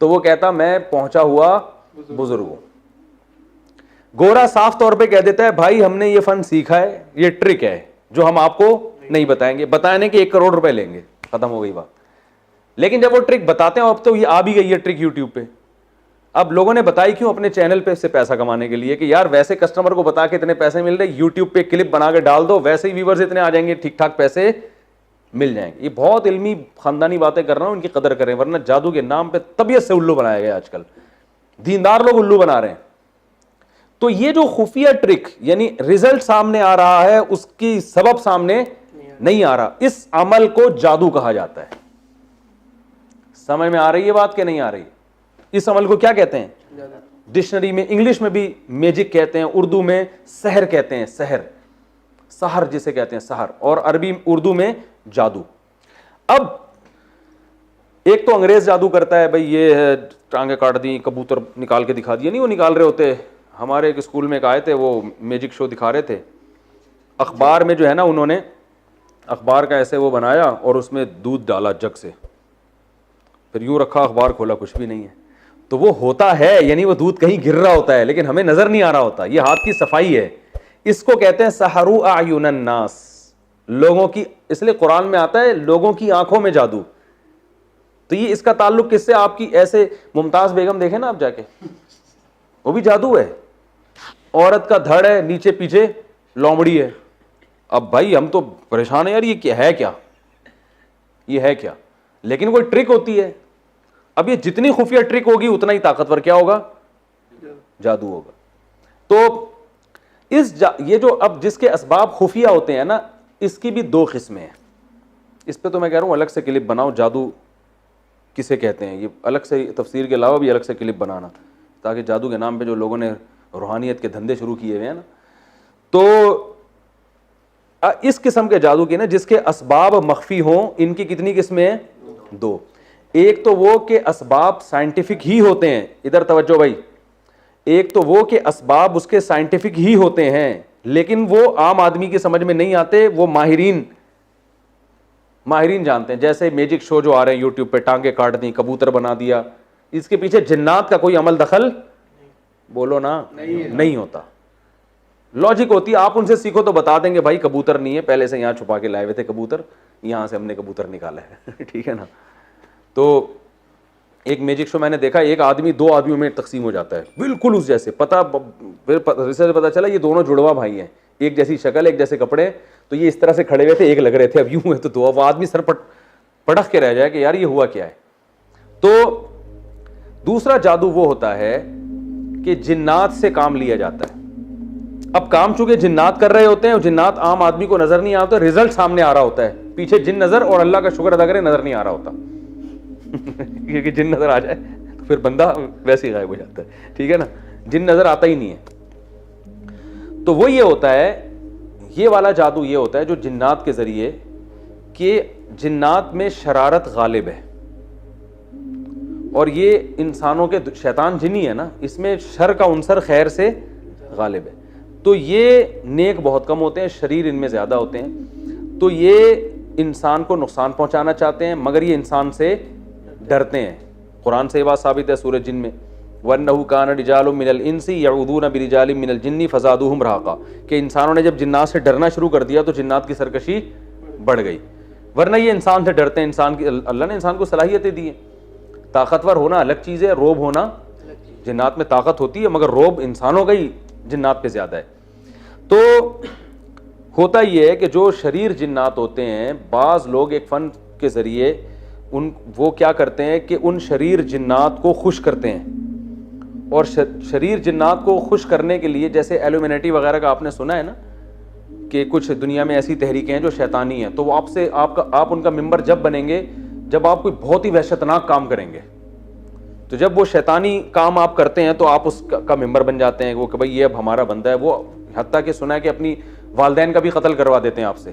تو وہ کہتا میں پہنچا ہوا بزرگ ہوں. گورا صاف طور پہ کہہ دیتا ہے بھائی ہم نے یہ فن سیکھا ہے, یہ ٹرک ہے جو ہم آپ کو نہیں بتائیں گے, بتانے کہ 1 کروڑ روپے لیں گے, ختم ہو گئی بات. لیکن جب وہ ٹرک بتاتے ہیں, اب تو یہ آ بھی گئی ہے ٹرک یوٹیوب پہ. اب لوگوں نے بتائی کیوں, اپنے چینل پہ سے پیسہ کمانے کے لیے کہ یار ویسے کسٹمر کو بتا کے اتنے پیسے مل رہے, یوٹیوب پہ کلپ بنا کے ڈال دو, ویسے ہی ویورز اتنے آ جائیں گے, ٹھیک ٹھاک پیسے مل جائیں گے. یہ بہت علمی خاندانی باتیں کر رہا ہوں, ان کی قدر کریں, ورنہ جادو کے نام پہ طبیعت سے الو بنایا گیا. آج کل دیندار لوگ الو بنا رہے ہیں. تو یہ جو خفیہ ٹرک یعنی رزلٹ سامنے آ رہا ہے, اس کی سبب سامنے نہیں آ رہا, اس عمل کو جادو کہا جاتا ہے. سمجھ میں آ رہی ہے بات کہ نہیں آ رہی؟ اس عمل کو کیا کہتے ہیں؟ ڈکشنری میں انگلش میں بھی میجک کہتے ہیں, اردو میں سحر کہتے ہیں, سحر جسے کہتے ہیں سحر, اور عربی اردو میں جادو. اب ایک تو انگریز جادو کرتا ہے بھائی, یہ ہے ٹانگیں کاٹ دی, کبوتر نکال کے دکھا دیا, نہیں وہ نکال رہے ہوتے. ہمارے ایک اسکول میں ایک آئے تھے, وہ میجک شو دکھا رہے تھے. اخبار میں جو ہے نا انہوں نے اخبار کا ایسے وہ بنایا اور اس میں دودھ ڈالا جگ سے, پھر یوں رکھا, اخبار کھولا, کچھ بھی نہیں ہے. تو وہ ہوتا ہے یعنی وہ دودھ کہیں گر رہا ہوتا ہے لیکن ہمیں نظر نہیں آ رہا ہوتا. یہ ہاتھ کی صفائی ہے. اس کو کہتے ہیں سحروا اعین الناس, لوگوں کی, اس لیے قرآن میں آتا ہے لوگوں کی آنکھوں میں جادو. تو یہ اس کا تعلق کس سے, آپ کی ایسے ممتاز بیگم دیکھیں نا آپ جا کے, وہ بھی جادو ہے. عورت کا دھڑ ہے, نیچے پیچھے لومڑی ہے. اب بھائی ہم تو پریشان ہیں یار, یہ کیا ہے, یہ ہے کیا, لیکن کوئی ٹرک ہوتی ہے. اب یہ جتنی خفیہ ٹرک ہوگی اتنا ہی طاقتور کیا ہوگا, جادو ہوگا. تو یہ جو اب جس کے اسباب خفیہ ہوتے ہیں نا, اس کی بھی 2 قسمیں ہیں. اس پہ تو میں کہہ رہا ہوں الگ سے کلپ بناؤ, جادو کسے کہتے ہیں, یہ الگ سے تفسیر کے علاوہ بھی الگ سے کلپ بنانا, تاکہ جادو کے نام پہ جو لوگوں نے روحانیت کے دھندے شروع کیے ہوئے ہیں نا, تو اس قسم کے جادو کی نا جس کے اسباب مخفی ہوں, ان کی کتنی قسمیں ہیں؟ 2. ایک تو وہ کہ اسباب سائنٹیفک ہی ہوتے ہیں, ادھر توجہ بھائی, ایک تو وہ کہ اسباب اس کے سائنٹیفک ہی ہوتے ہیں لیکن وہ عام آدمی کی سمجھ میں نہیں آتے, وہ ماہرین جانتے ہیں. جیسے میجک شو جو آ رہے ہیں یوٹیوب پہ, ٹانگیں کاٹ دی, کبوتر بنا دیا, اس کے پیچھے جنات کا کوئی عمل دخل بولو نا نہیں ہوتا. لاجک ہوتی ہے, آپ ان سے سیکھو تو بتا دیں گے بھائی کبوتر نہیں ہے, پہلے سے یہاں چھپا کے لائے ہوئے تھے کبوتر, یہاں سے ہم نے کبوتر نکالا ہے. ٹھیک ہے نا. تو ایک میجک شو میں نے دیکھا, ایک آدمی 2 آدمیوں میں تقسیم ہو جاتا ہے بالکل اس جیسے, پتا چلا یہ دونوں جڑواں بھائی ہیں, ایک جیسی شکل ایک جیسے کپڑے, تو یہ اس طرح سے کھڑے ہوئے تھے, ایک لگ رہے تھے, اب یوں ہوئے تو 2, وہ آدمی سر پٹخ کے رہ جائے کہ یار یہ ہوا کیا ہے. تو دوسرا جادو وہ ہوتا ہے کہ جنات سے کام لیا جاتا ہے. اب کام چونکہ جنات کر رہے ہوتے ہیں, اور جنات عام آدمی کو نظر نہیں آتا, رزلٹ سامنے آ رہا ہوتا ہے, پیچھے جن نظر, اور اللہ کا شکر ادا کرے نظر نہیں آ رہا ہوتا. کیونکہ جن نظر آ جائے تو پھر بندہ ویسے ہی غائب ہو جاتا ہے. ٹھیک ہے نا, جن نظر آتا ہی نہیں ہے. تو وہ یہ ہوتا ہے, یہ والا جادو یہ ہوتا ہے جو جنات کے ذریعے, کہ جنات میں شرارت غالب ہے, اور یہ انسانوں کے شیطان جنی ہے نا, اس میں شر کا عنصر خیر سے غالب ہے. تو یہ نیک بہت کم ہوتے ہیں, شریر ان میں زیادہ ہوتے ہیں. تو یہ انسان کو نقصان پہنچانا چاہتے ہیں مگر یہ انسان سے ڈرتے ہیں. قرآن سے یہ بات ثابت ہے سورہ جن میں, وَأَنَّهُ كَانَ رِجَالٌ مِّنَ الْإِنسِ يَعُوذُونَ بِرِجَالٍ مِّنَ الْجِنِّ فَزَادُوهُمْ رَهَقًا, کہ انسانوں نے جب جنات سے ڈرنا شروع کر دیا تو جنات کی سرکشی بڑھ گئی. ورنہ یہ انسان سے ڈرتے ہیں. انسان کی اللہ نے انسان کو صلاحیتیں دی ہیں. طاقتور ہونا الگ چیز ہے, روب ہونا, جنات میں طاقت ہوتی ہے مگر روب انسانوں کا ہی جنات پہ زیادہ ہے. تو ہوتا یہ ہے کہ جو شریر جنات ہوتے ہیں, بعض لوگ ایک فن کے ذریعے وہ کیا کرتے ہیں کہ ان شریر جنات کو خوش کرتے ہیں. اور شریر جنات کو خوش کرنے کے لیے, جیسے ایلومینٹی وغیرہ کا آپ نے سنا ہے نا, کہ کچھ دنیا میں ایسی تحریکیں ہیں جو شیطانی ہیں, تو وہ آپ ان کا ممبر جب بنیں گے جب آپ کوئی بہت ہی وحشتناک کام کریں گے. تو جب وہ شیطانی کام آپ کرتے ہیں تو آپ اس کا ممبر بن جاتے ہیں, وہ کہ بھائی یہ اب ہمارا بندہ ہے. وہ حتیٰ کہ سنا ہے کہ اپنی والدین کا بھی قتل کروا دیتے ہیں آپ سے,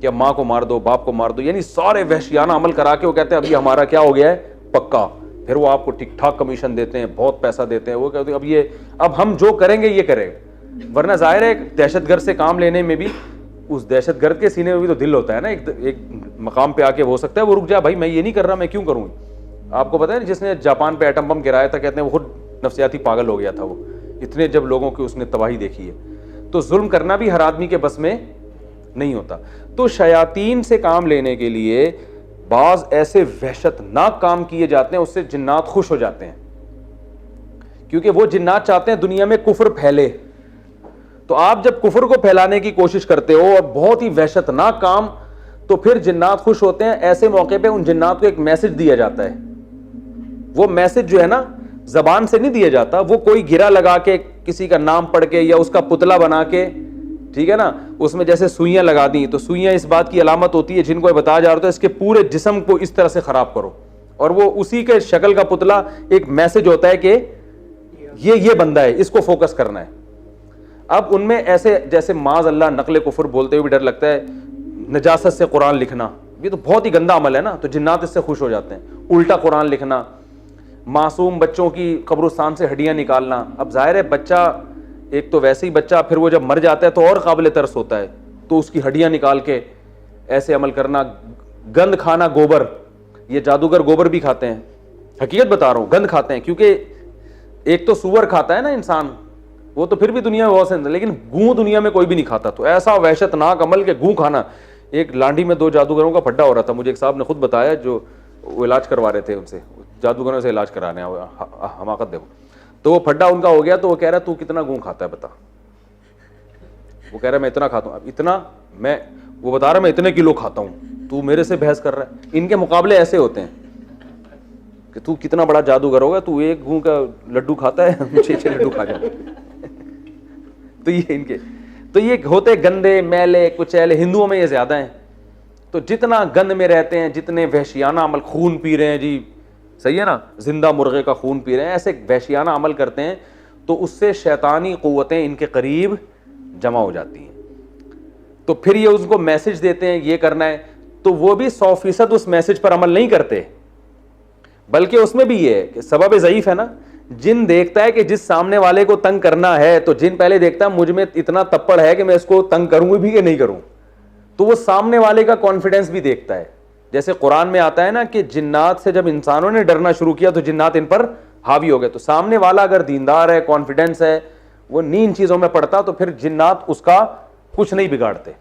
کہ اب ماں کو مار دو, باپ کو مار دو, یعنی سارے وحشیانہ عمل کرا کے وہ کہتے ہیں ابھی ہمارا کیا ہو گیا ہے پکا. پھر وہ آپ کو ٹھیک ٹھاک کمیشن دیتے ہیں, بہت پیسہ دیتے ہیں. وہ کہتے ہیں اب ہم جو کریں گے یہ کرے گا. ورنہ ظاہر ہے دہشت گرد سے کام لینے میں بھی اس دہشت گرد کے سینے میں بھی تو دل ہوتا ہے نا, ایک مقام پہ آ کے ہو سکتا ہے وہ رک جائے, بھائی میں یہ نہیں کر رہا, میں کیوں کروں. آپ کو پتہ ہے جس نے جاپان پہ ایٹم بم گرایا تھا, کہتے ہیں وہ خود نفسیاتی پاگل ہو گیا تھا. وہ اتنے جب لوگوں کی اس نے تباہی دیکھی ہے. تو ظلم کرنا بھی ہر آدمی کے بس میں نہیں ہوتا. تو شیاطین سے کام لینے کے لیے بعض ایسے وحشتناک کام کیے جاتے ہیں, اس سے جنات خوش ہو جاتے ہیں, کیونکہ وہ جنات چاہتے ہیں دنیا میں کفر پھیلے. تو آپ جب کفر کو پھیلانے کی کوشش کرتے ہو اور بہت ہی وحشتناک کام, تو پھر جنات خوش ہوتے ہیں. ایسے موقع پہ ان جنات کو ایک میسج دیا جاتا ہے. وہ میسج جو ہے نا زبان سے نہیں دیا جاتا, وہ کوئی گرا لگا کے کسی کا نام پڑھ کے یا اس کا پتلا بنا کے, ٹھیک ہے نا, اس میں جیسے سوئیاں لگا دیں, تو سوئیاں اس بات کی علامت ہوتی ہے جن کو بتایا جا رہا ہے اس کے پورے جسم کو اس طرح سے خراب کرو, اور وہ اسی کے شکل کا پتلا ایک میسج ہوتا ہے کہ یہ بندہ ہے, اس کو فوکس کرنا ہے. اب ان میں ایسے جیسے معاذ اللہ نقل کفر بولتے ہوئے بھی ڈر لگتا ہے, نجاست سے قرآن لکھنا, یہ تو بہت ہی گندا عمل ہے نا, تو جنات اس سے خوش ہو جاتے ہیں. الٹا قرآن لکھنا, معصوم بچوں کی قبرستان سے ہڈیاں نکالنا. اب ظاہر ہے بچہ ایک تو ویسے ہی بچہ, پھر وہ جب مر جاتا ہے تو اور قابل ترس ہوتا ہے, تو اس کی ہڈیاں نکال کے ایسے عمل کرنا. گند کھانا, گوبر, یہ جادوگر گوبر بھی کھاتے ہیں, حقیقت بتا رہا ہوں, گند کھاتے ہیں. کیونکہ ایک تو سور کھاتا ہے نا انسان, وہ تو پھر بھی دنیا میں بہت سے, لیکن گوں دنیا میں کوئی بھی نہیں کھاتا. تو ایسا وحشتناک عمل کہ گوں کھانا. ایک لانڈی میں 2 جادوگروں کا پھڈا ہو رہا تھا, مجھے ایک صاحب نے خود بتایا, جو وہ علاج کروا رہے تھے ان سے, جادوگروں سے علاج کرانے, حماقت دیکھو. تو وہ پھڈا ان کا ہو گیا, تو وہ کہہ رہا تو کتنا گوں کھاتا ہے بتا. وہ کہہ رہا میں اتنا کھاتا ہوں. اب اتنا وہ بتا رہا میں اتنے کلو کھاتا ہوں, تو میرے سے بحث کر رہا ہے. ان کے مقابلے ایسے ہوتے ہیں کہ تو کتنا بڑا جادوگر ہوگا, تو ایک گوں کا لڈو کھاتا ہے, 6 لڈو کھا جاتا. تو یہ ان کے تو یہ ہوتے گندے میلے کچیلے. ہندوؤں میں یہ زیادہ ہیں. تو جتنا گند میں رہتے ہیں, جتنے وحشیانہ عمل, خون پی رہے ہیں جی, صحیح ہے نا, زندہ مرغے کا خون پی رہے ہیں, ایسے وحشیانہ عمل کرتے ہیں, تو اس سے شیطانی قوتیں ان کے قریب جمع ہو جاتی ہیں. تو پھر یہ اس کو میسج دیتے ہیں یہ کرنا ہے, تو وہ بھی 100% اس میسج پر عمل نہیں کرتے, بلکہ اس میں بھی یہ ہے کہ سبب ضعیف ہے نا. جن دیکھتا ہے کہ جس سامنے والے کو تنگ کرنا ہے, تو جن پہلے دیکھتا ہے مجھ میں اتنا تپڑ ہے کہ میں اس کو تنگ کروں بھی کہ نہیں کروں, تو وہ سامنے والے کا کانفیڈنس بھی دیکھتا ہے. جیسے قرآن میں آتا ہے نا کہ جنات سے جب انسانوں نے ڈرنا شروع کیا تو جنات ان پر حاوی ہو گئے. تو سامنے والا اگر دیندار ہے, کانفیڈنس ہے, وہ نہیں ان چیزوں میں پڑتا, تو پھر جنات اس کا کچھ نہیں بگاڑتے.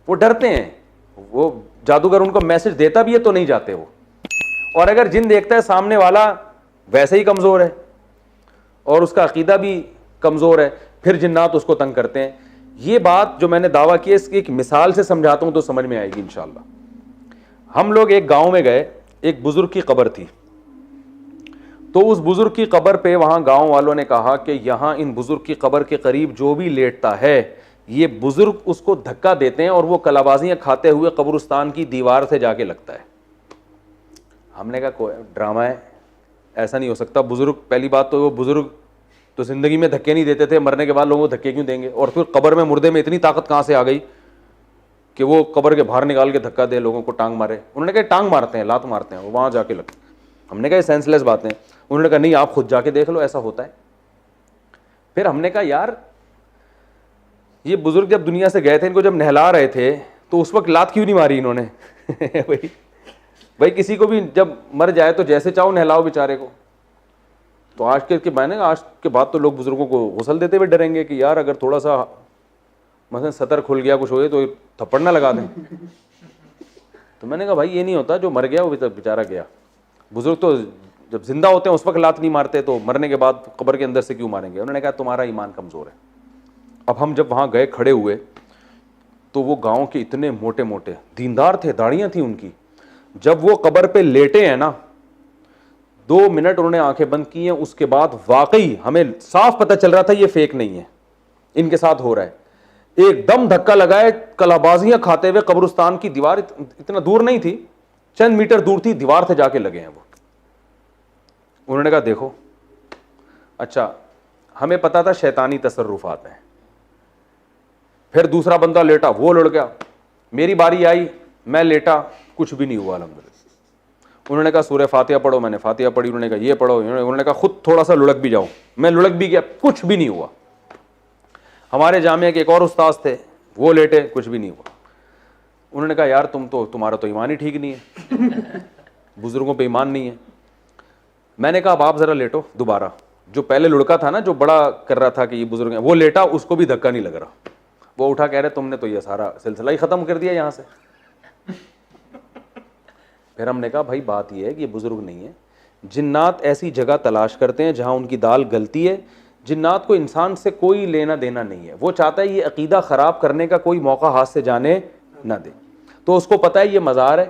وہ ڈرتے ہیں, وہ جادوگر ان کو میسج دیتا بھی ہے تو نہیں جاتے وہ. اور اگر جن دیکھتا ہے سامنے والا ویسے ہی کمزور ہے اور اس کا عقیدہ بھی کمزور ہے, پھر جنات اس کو تنگ کرتے ہیں. یہ بات جو میں نے دعویٰ کی ہے اس کی ایک مثال سے سمجھاتا ہوں تو سمجھ میں آئے گی انشاءاللہ. ہم لوگ ایک گاؤں میں گئے, ایک بزرگ کی قبر تھی. تو اس بزرگ کی قبر پہ وہاں گاؤں والوں نے کہا کہ یہاں ان بزرگ کی قبر کے قریب جو بھی لیٹتا ہے, یہ بزرگ اس کو دھکا دیتے ہیں اور وہ کلابازیاں کھاتے ہوئے قبرستان کی دیوار سے جا کے لگتا ہے. ہم نے کہا کوئی ڈرامہ ہے, ایسا نہیں ہو سکتا. بزرگ, پہلی بات تو وہ بزرگ تو زندگی میں دھکے نہیں دیتے تھے, مرنے کے بعد لوگوں کو دھکے کیوں دیں گے؟ اور پھر قبر میں مردے میں اتنی طاقت کہاں سے آ گئی کہ وہ قبر کے باہر نکال کے دھکا دے, لوگوں کو ٹانگ مارے. انہوں نے کہا ٹانگ مارتے ہیں, لات مارتے ہیں, وہ وہاں جا کے لگتے. ہم نے کہا یہ سینس لیس باتیں. انہوں نے کہا نہیں آپ خود جا کے دیکھ لو ایسا ہوتا ہے. پھر ہم نے کہا یار یہ بزرگ جب دنیا سے گئے تھے ان کو جب نہلا رہے تھے تو اس وقت لات کیوں نہیں ماری انہوں نے؟ بھائی کسی کو بھی جب مر جائے تو جیسے چاہو نہلاؤ بیچارے کو. تو آج کے میں نے آج کے بعد تو لوگ بزرگوں کو غسل دیتے ہوئے ڈریں گے کہ یار اگر تھوڑا سا مثلا سطر کھل گیا کچھ ہو گیا تو تھپڑ نہ لگا دیں. تو میں نے کہا بھائی یہ نہیں ہوتا, جو مر گیا وہ بیچارہ گیا. بزرگ تو جب زندہ ہوتے ہیں اس وقت لات نہیں مارتے تو مرنے کے بعد قبر کے اندر سے کیوں ماریں گے؟ انہوں نے کہا تمہارا ایمان کمزور ہے. اب ہم جب وہاں گئے کھڑے ہوئے تو وہ گاؤں کے اتنے موٹے موٹے دیندار تھے, داڑیاں تھیں ان کی. جب وہ قبر پہ لیٹے ہیں نا 2 منٹ انہوں نے آنکھیں بند کی ہیں, اس کے بعد واقعی ہمیں صاف پتہ چل رہا تھا یہ فیک نہیں ہے, ان کے ساتھ ہو رہا ہے. ایک دم دھکا لگائے, کلابازیاں کھاتے ہوئے قبرستان کی دیوار اتنا دور نہیں تھی, چند میٹر دور تھی, دیوار سے جا کے لگے ہیں وہ. انہوں نے کہا دیکھو اچھا ہمیں پتا تھا شیطانی تصرفات ہیں. پھر دوسرا بندہ لیٹا, وہ لڑ گیا. میری باری آئی, میں لیٹا, کچھ بھی نہیں ہوا الحمدللہ. انہوں نے کہا سورہ فاتحہ پڑھو, میں نے فاتحہ پڑھی. انہوں نے کہا یہ پڑھو, انہوں نے کہا خود تھوڑا سا لڑک بھی جاؤ, میں لڑک بھی گیا, کچھ بھی نہیں ہوا. ہمارے جامعہ کے ایک اور استاذ تھے, وہ لیٹے, کچھ بھی نہیں ہوا. انہوں نے کہا یار تمہارا تو ایمان ہی ٹھیک نہیں ہے, بزرگوں پہ ایمان نہیں ہے. میں نے کہا اب آپ ذرا لیٹو دوبارہ. جو پہلے لڑکا تھا نا جو بڑا کر رہا تھا کہ یہ بزرگ ہیں, وہ لیٹا, اس کو بھی دھکا نہیں لگ رہا. وہ اٹھا کہہ رہے تم نے تو یہ سارا سلسلہ ہی ختم کر دیا یہاں سے. پھر ہم نے کہا بھائی بات یہ ہے کہ یہ بزرگ نہیں ہے, جنات ایسی جگہ تلاش کرتے ہیں جہاں ان کی دال گلتی ہے. جنات کو انسان سے کوئی لینا دینا نہیں ہے, وہ چاہتا ہے یہ عقیدہ خراب کرنے کا کوئی موقع ہاتھ سے جانے نہ دے. تو اس کو پتہ ہے یہ مزار ہے,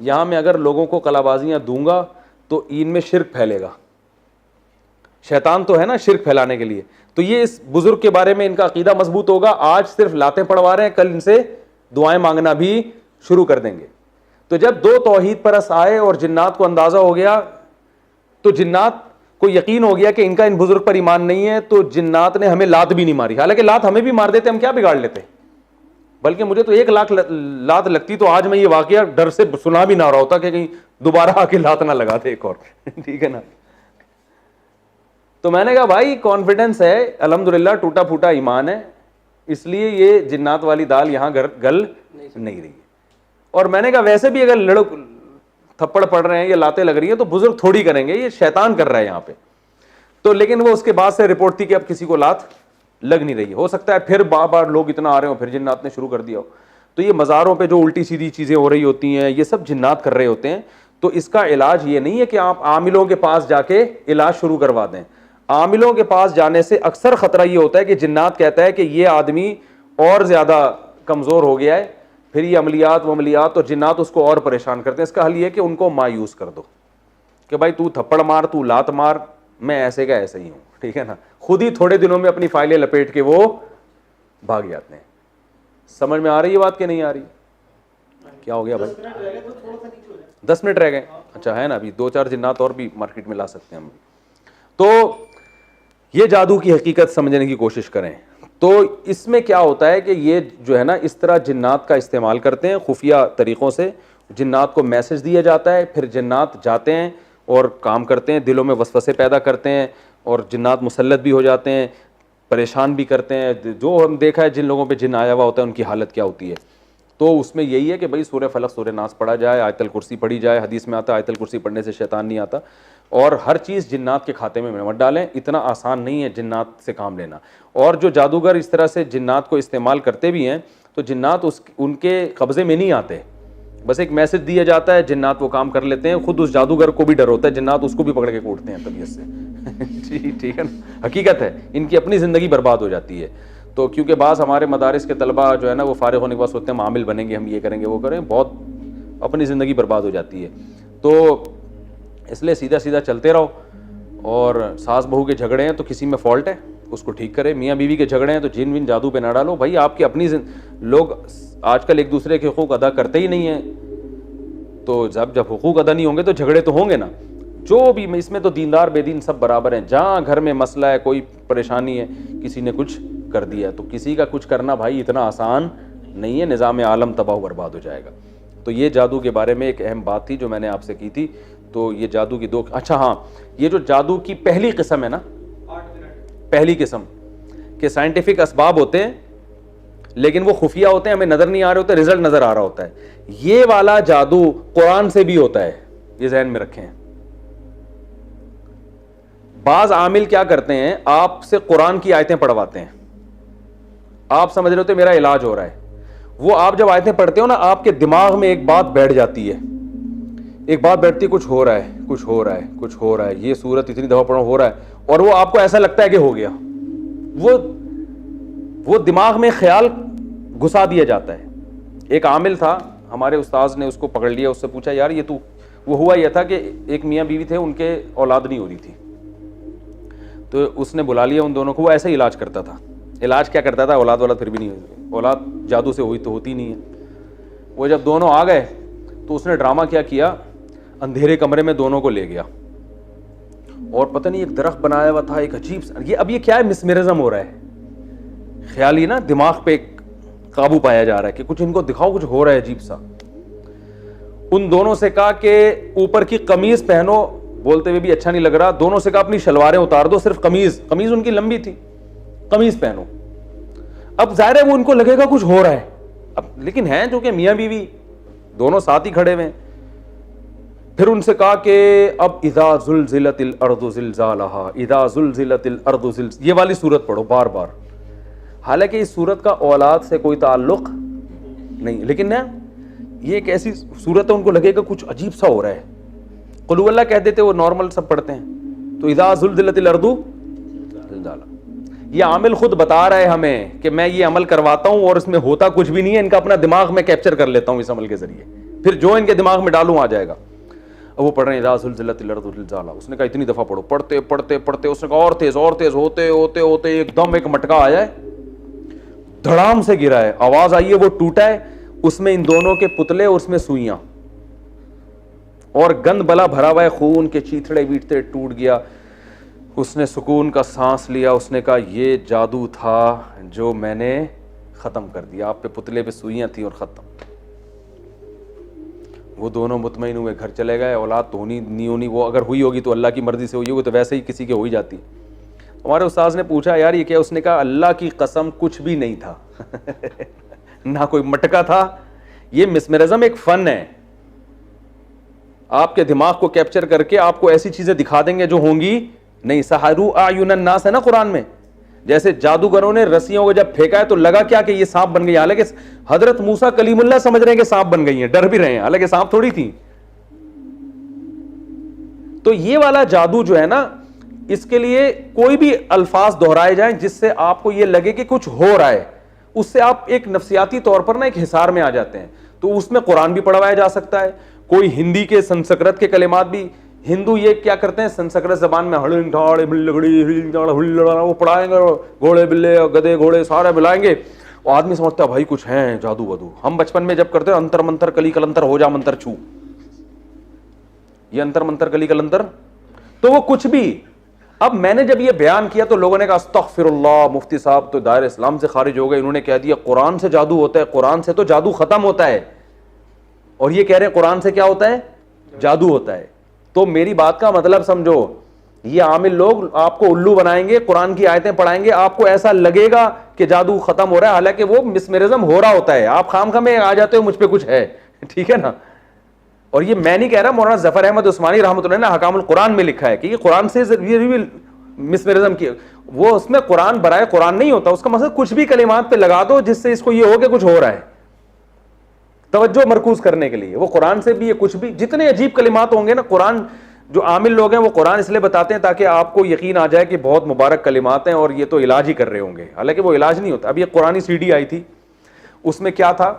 یہاں میں اگر لوگوں کو کلابازیاں دوں گا تو ان میں شرک پھیلے گا. شیطان تو ہے نا شرک پھیلانے کے لیے. تو یہ اس بزرگ کے بارے میں ان کا عقیدہ مضبوط ہوگا. آج صرف لاتیں پڑھوا رہے ہیں, کل ان سے دعائیں مانگنا بھی شروع کر دیں گے. تو جب 2 توحید پرست آئے اور جنات کو اندازہ ہو گیا, تو جنات کو یقین ہو گیا کہ ان کا ان بزرگ پر ایمان نہیں ہے, تو جنات نے ہمیں لات بھی نہیں ماری. حالانکہ لات ہمیں بھی مار دیتے, ہم کیا بگاڑ لیتے, بلکہ مجھے تو 1 لاکھ لات لگتی تو آج میں یہ واقعہ ڈر سے سنا بھی نہ رہا ہوتا کہ کہیں دوبارہ آ کے لات نہ لگا دے ایک اور. ٹھیک ہے نا. تو میں نے کہا بھائی کانفیڈنس ہے, الحمدللہ ٹوٹا پھوٹا ایمان ہے, اس لیے یہ جنات والی دال یہاں گل نہیں رہی. اور میں نے کہا ویسے بھی اگر تھپڑ پڑ رہے ہیں یا لاتیں لگ رہی ہیں تو بزرگ تھوڑی کریں گے, یہ شیطان کر رہا ہے یہاں پہ. تو لیکن وہ اس کے بعد سے رپورٹ تھی کہ اب کسی کو لات لگ نہیں رہی. ہو سکتا ہے پھر بار بار لوگ اتنا آ رہے ہوں, پھر جنات نے شروع کر دیا ہو. تو یہ مزاروں پہ جو الٹی سیدھی چیزیں ہو رہی ہوتی ہیں یہ سب جنات کر رہے ہوتے ہیں. تو اس کا علاج یہ نہیں ہے کہ آپ عاملوں کے پاس جا کے علاج شروع کروا دیں. عاملوں کے پاس جانے سے اکثر خطرہ یہ ہوتا ہے کہ جنات کہتا ہے کہ یہ آدمی اور زیادہ کمزور ہو گیا ہے, پھر یہ عملیات و عملیات, اور جنات اس کو اور پریشان کرتے ہیں. اس کا حل یہ ہے کہ ان کو مایوس کر دو کہ بھائی تو تھپڑ مار, تو لات مار, میں ایسے کا ایسے ہی ہوں. ٹھیک ہے نا. خود ہی تھوڑے دنوں میں اپنی فائلیں لپیٹ کے وہ بھاگ جاتے ہیں. سمجھ میں آ رہی ہے بات کہ نہیں آ رہی؟ کیا ہو گیا بھائی؟ 10 منٹ رہ گئے. اچھا ہے نا, ابھی 2-4 جنات اور بھی مارکیٹ میں لا سکتے ہیں ہم. تو یہ جادو کی حقیقت سمجھنے کی کوشش کریں. تو اس میں کیا ہوتا ہے کہ یہ جو ہے نا اس طرح جنات کا استعمال کرتے ہیں خفیہ طریقوں سے. جنات کو میسج دیا جاتا ہے, پھر جنات جاتے ہیں اور کام کرتے ہیں, دلوں میں وسوسے پیدا کرتے ہیں, اور جنات مسلط بھی ہو جاتے ہیں, پریشان بھی کرتے ہیں. جو ہم دیکھا ہے جن لوگوں پہ جن آیا ہوا ہوتا ہے ان کی حالت کیا ہوتی ہے. تو اس میں یہی ہے کہ بھائی سورہ فلق سورہ ناس پڑھا جائے, آیت الکرسی پڑھی جائے. حدیث میں آتا ہے آیت الکرسی پڑھنے سے شیطان نہیں آتا. اور ہر چیز جنات کے کھاتے میں مت ڈالیں, اتنا آسان نہیں ہے جنات سے کام لینا. اور جو جادوگر اس طرح سے جنات کو استعمال کرتے بھی ہیں تو جنات ان کے قبضے میں نہیں آتے, بس ایک میسج دیا جاتا ہے, جنات وہ کام کر لیتے ہیں. خود اس جادوگر کو بھی ڈر ہوتا ہے, جنات اس کو بھی پکڑ کے کوٹتے ہیں طبیعت سے. جی ٹھیک ہے نا, حقیقت ہے. ان کی اپنی زندگی برباد ہو جاتی ہے. تو کیونکہ بعض ہمارے مدارس کے طلبہ جو ہے نا وہ فارغ ہونے کے بعد سوچتے ہیں ہم عامل بنیں گے, ہم یہ کریں گے وہ کریں, بہت اپنی زندگی برباد ہو جاتی ہے. تو اس لیے سیدھا سیدھا چلتے رہو. اور ساس بہو کے جھگڑے ہیں تو کسی میں فالٹ ہے, اس کو ٹھیک کرے. میاں بیوی کے جھگڑے ہیں تو جن ون جادو پہ نہ ڈالو. بھائی آپ کی اپنی لوگ آج کل ایک دوسرے کے حقوق ادا کرتے ہی نہیں ہیں, تو جب حقوق ادا نہیں ہوں گے تو جھگڑے تو ہوں گے نا. جو بھی اس میں تو دیندار بے دین سب برابر ہیں. جہاں گھر میں مسئلہ ہے, کوئی پریشانی ہے, کسی نے کچھ کر دیا, تو کسی کا کچھ کرنا بھائی اتنا آسان نہیں ہے, نظام عالم تباہ و برباد ہو جائے گا. تو یہ جادو کے بارے میں ایک اہم بات تھی جو میں نے آپ سے کی تھی. تو یہ جادو کی دو, اچھا ہاں, یہ جو جادو کی پہلی قسم ہے نا, پہلی قسم کہ سائنٹیفک اسباب ہوتے ہیں لیکن وہ خفیہ ہوتے ہیں, ہمیں نظر نہیں آ رہے ہوتے, رزلٹ نظر آ رہا ہوتا ہے, یہ والا جادو قرآن سے بھی ہوتا ہے, یہ ذہن میں رکھیں. بعض عامل کیا کرتے ہیں, آپ سے قرآن کی آیتیں پڑھواتے ہیں, آپ سمجھ رہے ہوتے میرا علاج ہو رہا ہے, وہ آپ جب آیتیں پڑھتے ہو نا, آپ کے دماغ میں ایک بات بیٹھ جاتی ہے, ایک بات بیٹھتی ہے, کچھ ہو رہا ہے, کچھ ہو رہا ہے, کچھ ہو رہا ہے, یہ سورت اتنی دفعہ پڑھو ہو رہا ہے, اور وہ آپ کو ایسا لگتا ہے کہ ہو گیا, وہ دماغ میں خیال گھسا دیا جاتا ہے. ایک عامل تھا, ہمارے استاذ نے اس کو پکڑ لیا, اس سے پوچھا یار یہ تو, وہ ہوا یہ تھا کہ ایک میاں بیوی تھے, ان کے اولاد نہیں ہو رہی تھی, تو اس نے بلا لیا ان دونوں کو. وہ ایسا ہی علاج کرتا تھا. علاج کیا کرتا تھا, اولاد پھر بھی نہیں ہوئی, اولاد جادو سے ہوئی تو ہوتی نہیں ہے. وہ جب دونوں آ گئے تو اس نے ڈرامہ کیا, اندھیرے کمرے میں دونوں کو لے گیا, اور پتہ نہیں ایک درخت بنایا ہوا تھا, ایک عجیب سا, اب یہ کیا ہے, مسمرزم ہو رہا ہے, خیالی نا, دماغ پہ قابو پایا جا رہا ہے کہ کچھ ان کو دکھاؤ, کچھ ہو رہا ہے عجیب سا. ان دونوں سے کہا کہ اوپر کی قمیض پہنو, بولتے ہوئے بھی اچھا نہیں لگ رہا, دونوں سے کہا اپنی شلواریں اتار دو, صرف قمیض ان کی لمبی تھی, قمیض پہنو. اب ظاہر ہے وہ ان کو لگے گا کچھ ہو رہا ہے, اب لیکن ہیں جو کہ میاں بیوی دونوں ساتھ ہی کھڑے ہوئے ہیں. پھر ان سے کہا کہ اب اذا زلزلت الارض زلزالہا, اذا زلزلت الارض زلزالہا, یہ والی سورت پڑھو بار بار. حالانکہ اس سورت کا اولاد سے کوئی تعلق نہیں, لیکن نا یہ ایک ایسی سورت ہے, ان کو لگے گا کچھ عجیب سا ہو رہا ہے. قل هو اللہ کہہ دیتے, وہ نارمل سب پڑھتے ہیں. تو اذا زلزلت الارض زلزالہا, یہ عامل خود بتا رہا ہے ہمیں کہ میں یہ عمل کرواتا ہوں اور اس میں ہوتا کچھ بھی نہیں ہے, ان کا اپنا دماغ میں کیپچر کر لیتا ہوں اس عمل کے ذریعے, پھر جو ان کے دماغ میں ڈالوں آ جائے گا. اب وہ پڑھ رہے ہیں اذا زلزلت الارض زلزالہا, اس نے کہا اتنی دفعہ پڑھو, پڑھتے پڑھتے پڑھتے اس نے کہا اور تیز ہوتے ہوتے ہوتے ایک دم ایک مٹکا آیا ہے, دھڑام سے گرا ہے, آواز آئی ہے, وہ ٹوٹا ہے, اس میں ان دونوں کے پتلے, اس میں سوئیاں, اور گند بلا بھرا ہوا ہے, خون کے چیتھڑے ویٹتے ٹوٹ گیا. اس نے سکون کا سانس لیا, اس نے کہا یہ جادو تھا جو میں نے ختم کر دیا, آپ پہ پتلے پہ سوئیاں تھیں اور ختم. وہ دونوں مطمئن ہوئے, گھر چلے گئے. اولاد تو ہونی نہیں ہونی, وہ اگر ہوئی ہوگی تو اللہ کی مرضی سے ہوئی ہوگی, تو ویسے ہی کسی کے ہو ہی جاتی. ہمارے استاذ نے پوچھا یار یہ کیا, اس نے کہا اللہ کی قسم کچھ بھی نہیں تھا نہ کوئی مٹکا تھا, یہ مسمرزم ایک فن ہے, آپ کے دماغ کو کیپچر کر کے آپ کو ایسی چیزیں دکھا دیں گے جو ہوں گی نہیں. سحروا اعین الناس ہے نا قرآن میں, جیسے جادوگروں نے رسیوں کو جب پھینکا ہے تو لگا کیا کہ یہ سانپ بن گئی, حالانکہ حضرت موسیٰ کلیم اللہ سمجھ رہے ہیں کہ سانپ بن گئی ہیں, ڈر بھی رہے ہیں, حالانکہ سانپ تھوڑی تھی. تو یہ والا جادو جو ہے نا, اس کے لیے کوئی بھی الفاظ دہرائے جائیں جس سے آپ کو یہ لگے کہ کچھ ہو رہا ہے, اس سے آپ ایک نفسیاتی طور پر نا ایک حصار میں آ جاتے ہیں. تو اس میں قرآن بھی پڑھوایا جا سکتا ہے, کوئی ہندی کے سنسکرت کے کلمات بھی, ہندو یہ کیا کرتے ہیں سنسکرت زبان میں وہ پڑھائیں گے, گھوڑے بلے گدے گھوڑے سارے ملائیں گے, اور آدمی سمجھتا ہے بھائی کچھ ہیں جادو ودو. ہم بچپن میں جب کرتے ہیں انتر منتر کلی کلنتر ہو جا منتر چھو, یہ انتر منتر کلی کلنتر, تو وہ کچھ بھی. اب میں نے جب یہ بیان کیا تو لوگوں نے کہا استغفر اللہ, مفتی صاحب تو دائرہ اسلام سے خارج ہو گئے, انہوں نے کہہ دیا قرآن سے جادو ہوتا ہے, قرآن سے تو جادو ختم ہوتا ہے, اور یہ کہہ رہے ہیں قرآن سے کیا ہوتا ہے, جادو ہوتا ہے. تو میری بات کا مطلب سمجھو, یہ عامل لوگ آپ کو الو بنائیں گے, قرآن کی آیتیں پڑھائیں گے, آپ کو ایسا لگے گا کہ جادو ختم ہو رہا ہے, حالانکہ وہ مسمرزم ہو رہا ہوتا ہے. آپ خام خواہ میں آ جاتے ہو مجھ پہ کچھ ہے, ٹھیک ہے نا. اور یہ میں نہیں کہہ رہا, مولانا ظفر احمد عثمانی رحمۃ اللہ نے حکام القرآن میں لکھا ہے کہ یہ قرآن سے مسمرزم کی, وہ اس میں قرآن برائے قرآن نہیں ہوتا, اس کا مقصد کچھ بھی کلمات پہ لگا دو جس سے اس کو یہ ہو کہ کچھ ہو رہا ہے, توجہ مرکوز کرنے کے لیے. وہ قرآن سے بھی یہ کچھ بھی جتنے عجیب کلمات ہوں گے نا, قرآن جو عامل لوگ ہیں وہ قرآن اس لیے بتاتے ہیں تاکہ آپ کو یقین آ جائے کہ بہت مبارک کلمات ہیں اور یہ تو علاج ہی کر رہے ہوں گے, حالانکہ وہ علاج نہیں ہوتا. اب یہ قرآنی سی ڈی آئی تھی, اس میں کیا تھا,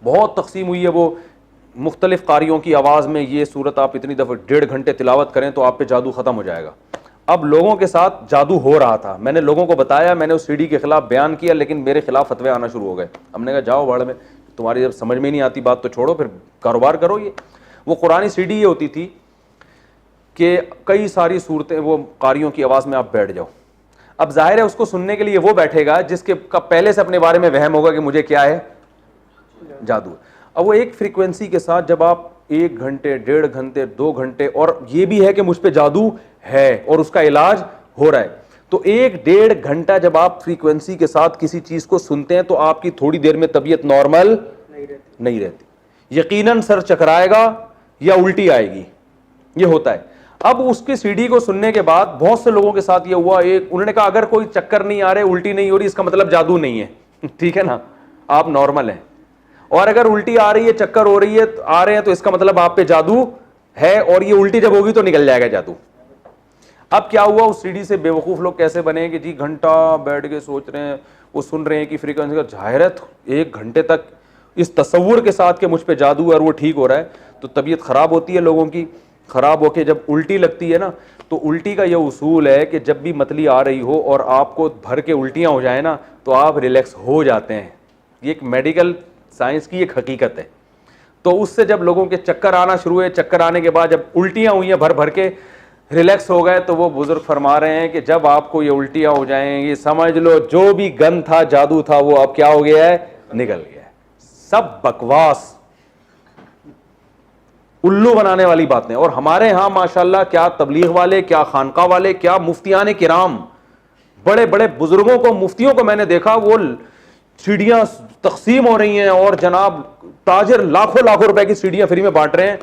بہت تقسیم ہوئی ہے, وہ مختلف قاریوں کی آواز میں یہ صورت آپ اتنی دفعہ 1.5 گھنٹے تلاوت کریں تو آپ پہ جادو ختم ہو جائے گا. اب لوگوں کے ساتھ جادو ہو رہا تھا, میں نے لوگوں کو بتایا, میں نے اس سی ڈی کے خلاف بیان کیا, لیکن میرے خلاف فتوے آنا شروع ہو گئے. ہم نے کہا جاؤ باڑ میں, تمہاری جب سمجھ میں نہیں آتی بات تو چھوڑو, پھر کاروبار کرو. یہ وہ قرآنی سی ڈی یہ ہوتی تھی کہ کئی ساری صورتیں وہ قاریوں کی آواز میں آپ بیٹھ جاؤ. اب ظاہر ہے اس کو سننے کے لیے وہ بیٹھے گا جس کے کا پہلے سے اپنے بارے میں وہم ہوگا کہ مجھے کیا ہے, جادو. اب وہ ایک فریکوینسی کے ساتھ جب آپ 1 گھنٹے 1.5 گھنٹے 2 گھنٹے, اور یہ بھی ہے کہ مجھ پہ جادو ہے اور اس کا علاج ہو رہا ہے. تو 1-1.5 گھنٹہ جب آپ فریکوینسی کے ساتھ کسی چیز کو سنتے ہیں تو آپ کی تھوڑی دیر میں طبیعت نارمل نہیں رہتی, یقیناً سر چکرائے گا یا الٹی آئے گی, یہ ہوتا ہے. اب اس کی سی ڈی کو سننے کے بعد بہت سے لوگوں کے ساتھ یہ ہوا, انہوں نے کہا اگر کوئی چکر نہیں آ رہے, الٹی نہیں ہو رہی, اس کا مطلب جادو نہیں ہے. ٹھیک ہے نا, آپ نارمل ہیں. اور اگر الٹی آ رہی ہے, چکر ہو رہی ہے, آ رہے ہیں, تو اس کا مطلب آپ پہ جادو ہے, اور یہ الٹی جب ہوگی تو نکل جائے گا جادو. اب کیا ہوا, اس سی ڈی سے بیوقوف لوگ کیسے بنے کہ جی گھنٹہ بیٹھ کے سوچ رہے ہیں, وہ سن رہے ہیں کہ فریکوینسی کا, ظاہر ہے 1 گھنٹے تک اس تصور کے ساتھ کہ مجھ پہ جادو ہے اور وہ ٹھیک ہو رہا ہے, تو طبیعت خراب ہوتی ہے لوگوں کی. خراب ہو کے جب الٹی لگتی ہے نا, تو الٹی کا یہ اصول ہے کہ جب بھی متلی آ رہی ہو اور آپ کو بھر کے الٹیاں ہو جائیں نا, تو آپ ریلیکس ہو جاتے ہیں. یہ ایک میڈیکل سائنس کی ایک حقیقت ہے. تو اس سے جب لوگوں کے چکر آنا شروع ہوئے, چکر آنے کے بعد جب الٹیاں ہوئی ہیں بھر بھر کے, ریلیکس ہو گئے, تو وہ بزرگ فرما رہے ہیں کہ جب آپ کو یہ الٹیاں ہو جائیں, یہ سمجھ لو جو بھی گن تھا, جادو تھا, وہ اب کیا ہو گیا ہے, نکل گیا ہے. سب بکواس, الو بنانے والی باتیں. اور ہمارے ہاں ماشاءاللہ کیا تبلیغ والے, کیا خانقاہ والے, کیا مفتیان کرام, بڑے بڑے بزرگوں کو, مفتیوں کو میں نے دیکھا, وہ سیڑھیاں تقسیم ہو رہی ہیں اور جناب تاجر لاکھوں روپے کی سیڑھیاں فری میں بانٹ رہے ہیں.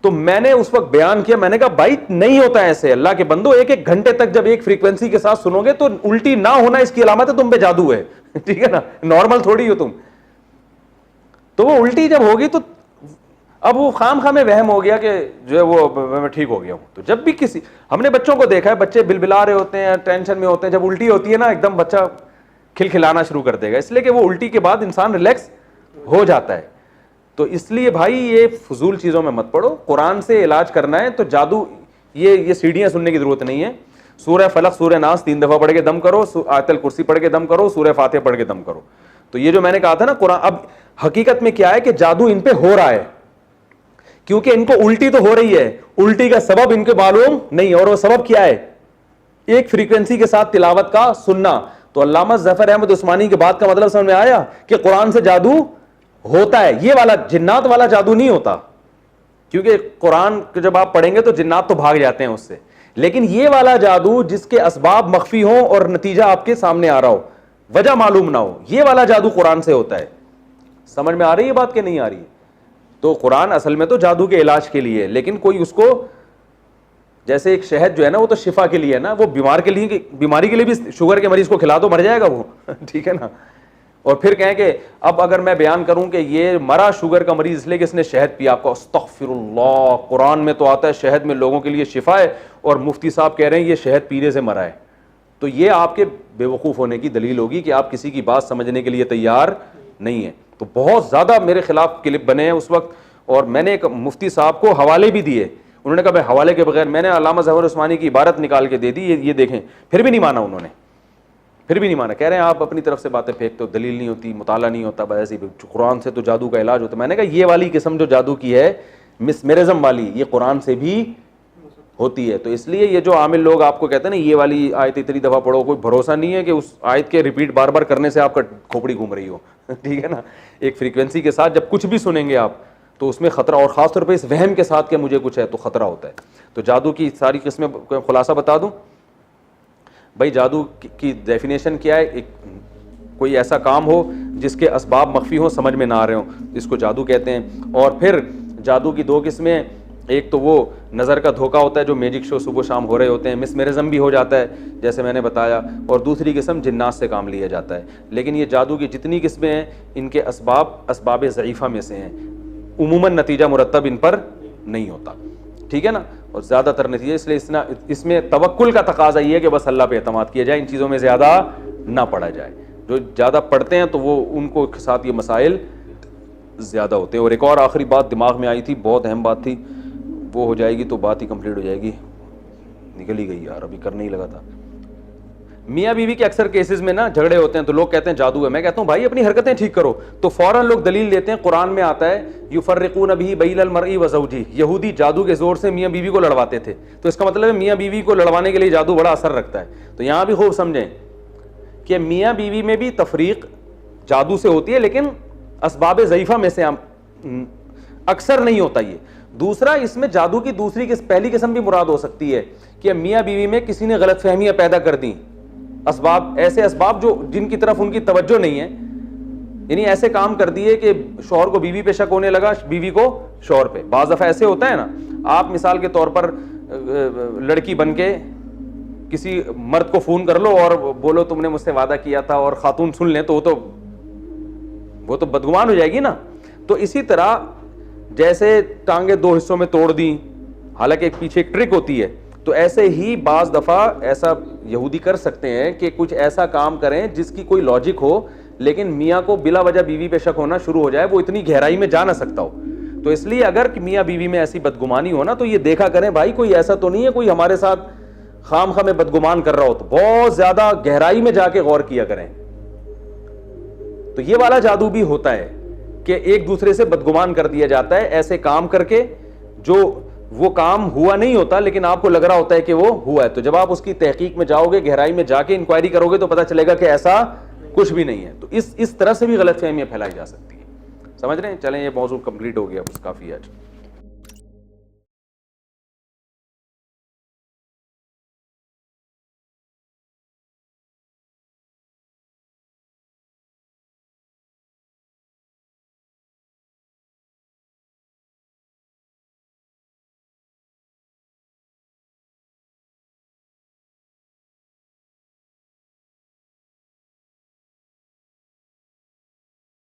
تو میں نے اس وقت بیان کیا, میں نے کہا بھائی نہیں ہوتا ایسے, اللہ کے بندو 1-1 گھنٹے تک جب ایک فریکوینسی کے ساتھ سنو گے تو الٹی نہ ہونا اس کی علامت ہے, تم پہ جادو ہے. ٹھیک ہے نا, نارمل تھوڑی ہو تم. تو وہ الٹی جب ہوگی تو اب وہ خام میں وہم ہو گیا کہ جو ہے وہ میں ٹھیک ہو گیا ہوں. تو جب بھی کسی, ہم نے بچوں کو دیکھا ہے, بچے بلبلا رہے ہوتے ہیں, ٹینشن میں ہوتے ہیں, جب الٹی ہوتی ہے نا ایک دم بچہ کھلکھلانا شروع کر دے گا, اس لیے کہ وہ الٹی کے بعد انسان ریلیکس ہو جاتا ہے. تو اس لیے بھائی یہ فضول چیزوں میں مت پڑو, قرآن سے علاج کرنا ہے تو جادو, یہ سیڑھیاں سننے کی ضرورت نہیں ہے. سورہ فلق سورہ ناس 3 دفعہ پڑھ کے دم کرو, آیت الکرسی پڑھ کے دم کرو, سورہ فاتحہ پڑھ کے دم کرو. تو یہ جو میں نے کہا تھا نا قرآن, اب حقیقت میں کیا ہے کہ جادو ان پہ ہو رہا ہے, کیونکہ ان کو الٹی تو ہو رہی ہے, الٹی کا سبب ان کے معلوم نہیں, اور وہ سبب کیا ہے, ایک فریکوینسی کے ساتھ تلاوت کا سننا. تو علامہ ظفر احمد عثمانی کی بات کا مطلب سمجھ میں آیا کہ قرآن سے جادو ہوتا ہے, یہ والا جنات والا جادو نہیں ہوتا, کیونکہ قرآن جب آپ پڑھیں گے تو جنات تو بھاگ جاتے ہیں اس سے. لیکن یہ والا جادو جس کے اسباب مخفی ہوں اور نتیجہ آپ کے سامنے آ رہا ہو, وجہ معلوم نہ ہو, یہ والا جادو قرآن سے ہوتا ہے. سمجھ میں آ رہی ہے بات کہ نہیں آ رہی ہے؟ تو قرآن اصل میں تو جادو کے علاج کے لیے, لیکن کوئی اس کو, جیسے ایک شہد جو ہے نا وہ تو شفا کے لیے ہے نا, وہ بیماری کے لیے بھی, شوگر کے مریض کو کھلا دو مر جائے گا وہ. ٹھیک ہے نا, اور پھر کہیں کہ اب اگر میں بیان کروں کہ یہ مرا شوگر کا مریض اس لیے کہ اس نے شہد پیا, آپ کو استغفر اللہ, قرآن میں تو آتا ہے شہد میں لوگوں کے لیے شفا ہے, اور مفتی صاحب کہہ رہے ہیں یہ شہد پینے سے مرا ہے. تو یہ آپ کے بے وقوف ہونے کی دلیل ہوگی کہ آپ کسی کی بات سمجھنے کے لیے تیار نہیں ہے. تو بہت زیادہ میرے خلاف کلپ بنے ہیں اس وقت, اور میں نے ایک مفتی صاحب کو حوالے بھی دیے, انہوں نے کہا بھائی حوالے کے بغیر, میں نے علامہ ظفر عثمانی کی عبارت نکال کے دے دی, یہ دیکھیں, پھر بھی نہیں مانا انہوں نے, پھر بھی نہیں مانا. کہہ رہے ہیں آپ اپنی طرف سے باتیں پھینکتے ہو, دلیل نہیں ہوتی, مطالعہ نہیں ہوتا, بس ایسی قرآن سے تو جادو کا علاج ہوتا ہے. میں نے کہا یہ والی قسم جو جادو کی ہے, مسمرزم والی, یہ قرآن سے بھی ہوتی ہے. تو اس لیے یہ جو عامل لوگ آپ کو کہتے ہیں نا یہ والی آیت اتنی دفعہ پڑھو, کوئی بھروسہ نہیں ہے کہ اس آیت کے ریپیٹ بار بار کرنے سے آپ کا کھوپڑی گھوم رہی ہو. ٹھیک ہے نا, ایک فریکوینسی کے ساتھ جب کچھ بھی سنیں گے آپ تو اس میں خطرہ, اور خاص طور پہ اس وہم کے ساتھ کہ مجھے کچھ ہے تو خطرہ ہوتا ہے. تو جادو کی ساری قسمیں خلاصہ بتا دوں بھائی. جادو کی ڈیفینیشن کیا ہے, ایک کوئی ایسا کام ہو جس کے اسباب مخفی ہوں, سمجھ میں نہ آ رہے ہوں, اس کو جادو کہتے ہیں. اور پھر جادو کی 2 قسمیں, ایک تو وہ نظر کا دھوکہ ہوتا ہے جو میجک شو صبح شام ہو رہے ہوتے ہیں, مسمرزم بھی ہو جاتا ہے جیسے میں نے بتایا, اور دوسری قسم جنات سے کام لیا جاتا ہے. لیکن یہ جادو کی جتنی قسمیں ہیں ان کے اسباب ضعیفہ میں سے ہیں, عموماً نتیجہ مرتب ان پر نہیں ہوتا. ٹھیک ہے نا, اور زیادہ تر نتیجہ, اس لیے اس میں توکل کا تقاضا یہ ہے کہ بس اللہ پہ اعتماد کیا جائے, ان چیزوں میں زیادہ نہ پڑا جائے. جو زیادہ پڑھتے ہیں تو وہ ان کو ساتھ یہ مسائل زیادہ ہوتے ہیں. اور ایک اور آخری بات دماغ میں آئی تھی, بہت اہم بات تھی, وہ ہو جائے گی تو بات ہی کمپلیٹ ہو جائے گی, نکل ہی گئی یار, ابھی کرنے ہی لگا تھا. میاں بیوی کے اکثر کیسز میں نا جھگڑے ہوتے ہیں تو لوگ کہتے ہیں جادو ہے. میں کہتا ہوں بھائی اپنی حرکتیں ٹھیک کرو, تو فوراً لوگ دلیل دیتے ہیں, قرآن میں آتا ہے یفرقون بہ بین المرء وزوجہ, یہودی جادو کے زور سے میاں بیوی کو لڑواتے تھے, تو اس کا مطلب ہے میاں بیوی کو لڑوانے کے لیے جادو بڑا اثر رکھتا ہے. تو یہاں بھی خوب سمجھیں کہ میاں بیوی میں بھی تفریق جادو سے ہوتی ہے, لیکن اسباب ضعیفہ میں سے اکثر نہیں ہوتا یہ. دوسرا, اس میں جادو کی دوسری پہلی قسم بھی مراد ہو سکتی ہے کہ میاں بیوی میں کسی نے غلط فہمیاں پیدا کر دیں, اسباب, ایسے اسباب جو جن کی طرف ان کی توجہ نہیں ہے, یعنی ایسے کام کر دیے کہ شوہر کو بیوی پہ شک ہونے لگا, بیوی کو شوہر پہ. بعض دفعہ ایسے ہوتا ہے نا, آپ مثال کے طور پر لڑکی بن کے کسی مرد کو فون کر لو اور بولو تم نے مجھ سے وعدہ کیا تھا, اور خاتون سن لیں تو وہ تو بدگمان ہو جائے گی نا. تو اسی طرح جیسے ٹانگیں دو حصوں میں توڑ دیں, حالانکہ ایک پیچھے ایک ٹرک ہوتی ہے, تو ایسے ہی بعض دفعہ ایسا یہودی کر سکتے ہیں کہ کچھ ایسا کام کریں جس کی کوئی لاجک ہو, لیکن میاں کو بلا وجہ بیوی پہ شک ہونا شروع ہو جائے, وہ اتنی گہرائی میں جا نہ سکتا ہو. تو اس لیے اگر میاں بیوی میں ایسی بدگمانی ہو نا, تو یہ دیکھا کریں بھائی کوئی ایسا تو نہیں ہے کوئی ہمارے ساتھ خام خواہ میں بدگمان کر رہا ہو, تو بہت زیادہ گہرائی میں جا کے غور کیا کریں. تو یہ والا جادو بھی ہوتا ہے کہ ایک دوسرے سے بدگمان کر دیا جاتا ہے ایسے کام کر کے جو وہ کام ہوا نہیں ہوتا لیکن آپ کو لگ رہا ہوتا ہے کہ وہ ہوا ہے. تو جب آپ اس کی تحقیق میں جاؤ گے, گہرائی میں جا کے انکوائری کرو گے, تو پتہ چلے گا کہ ایسا کچھ بھی نہیں ہے. تو اس طرح سے بھی غلط فہمیاں پھیلائی جا سکتی ہیں. سمجھ رہے ہیں؟ چلیں یہ موضوع کمپلیٹ ہو گیا, بس کافی ہے.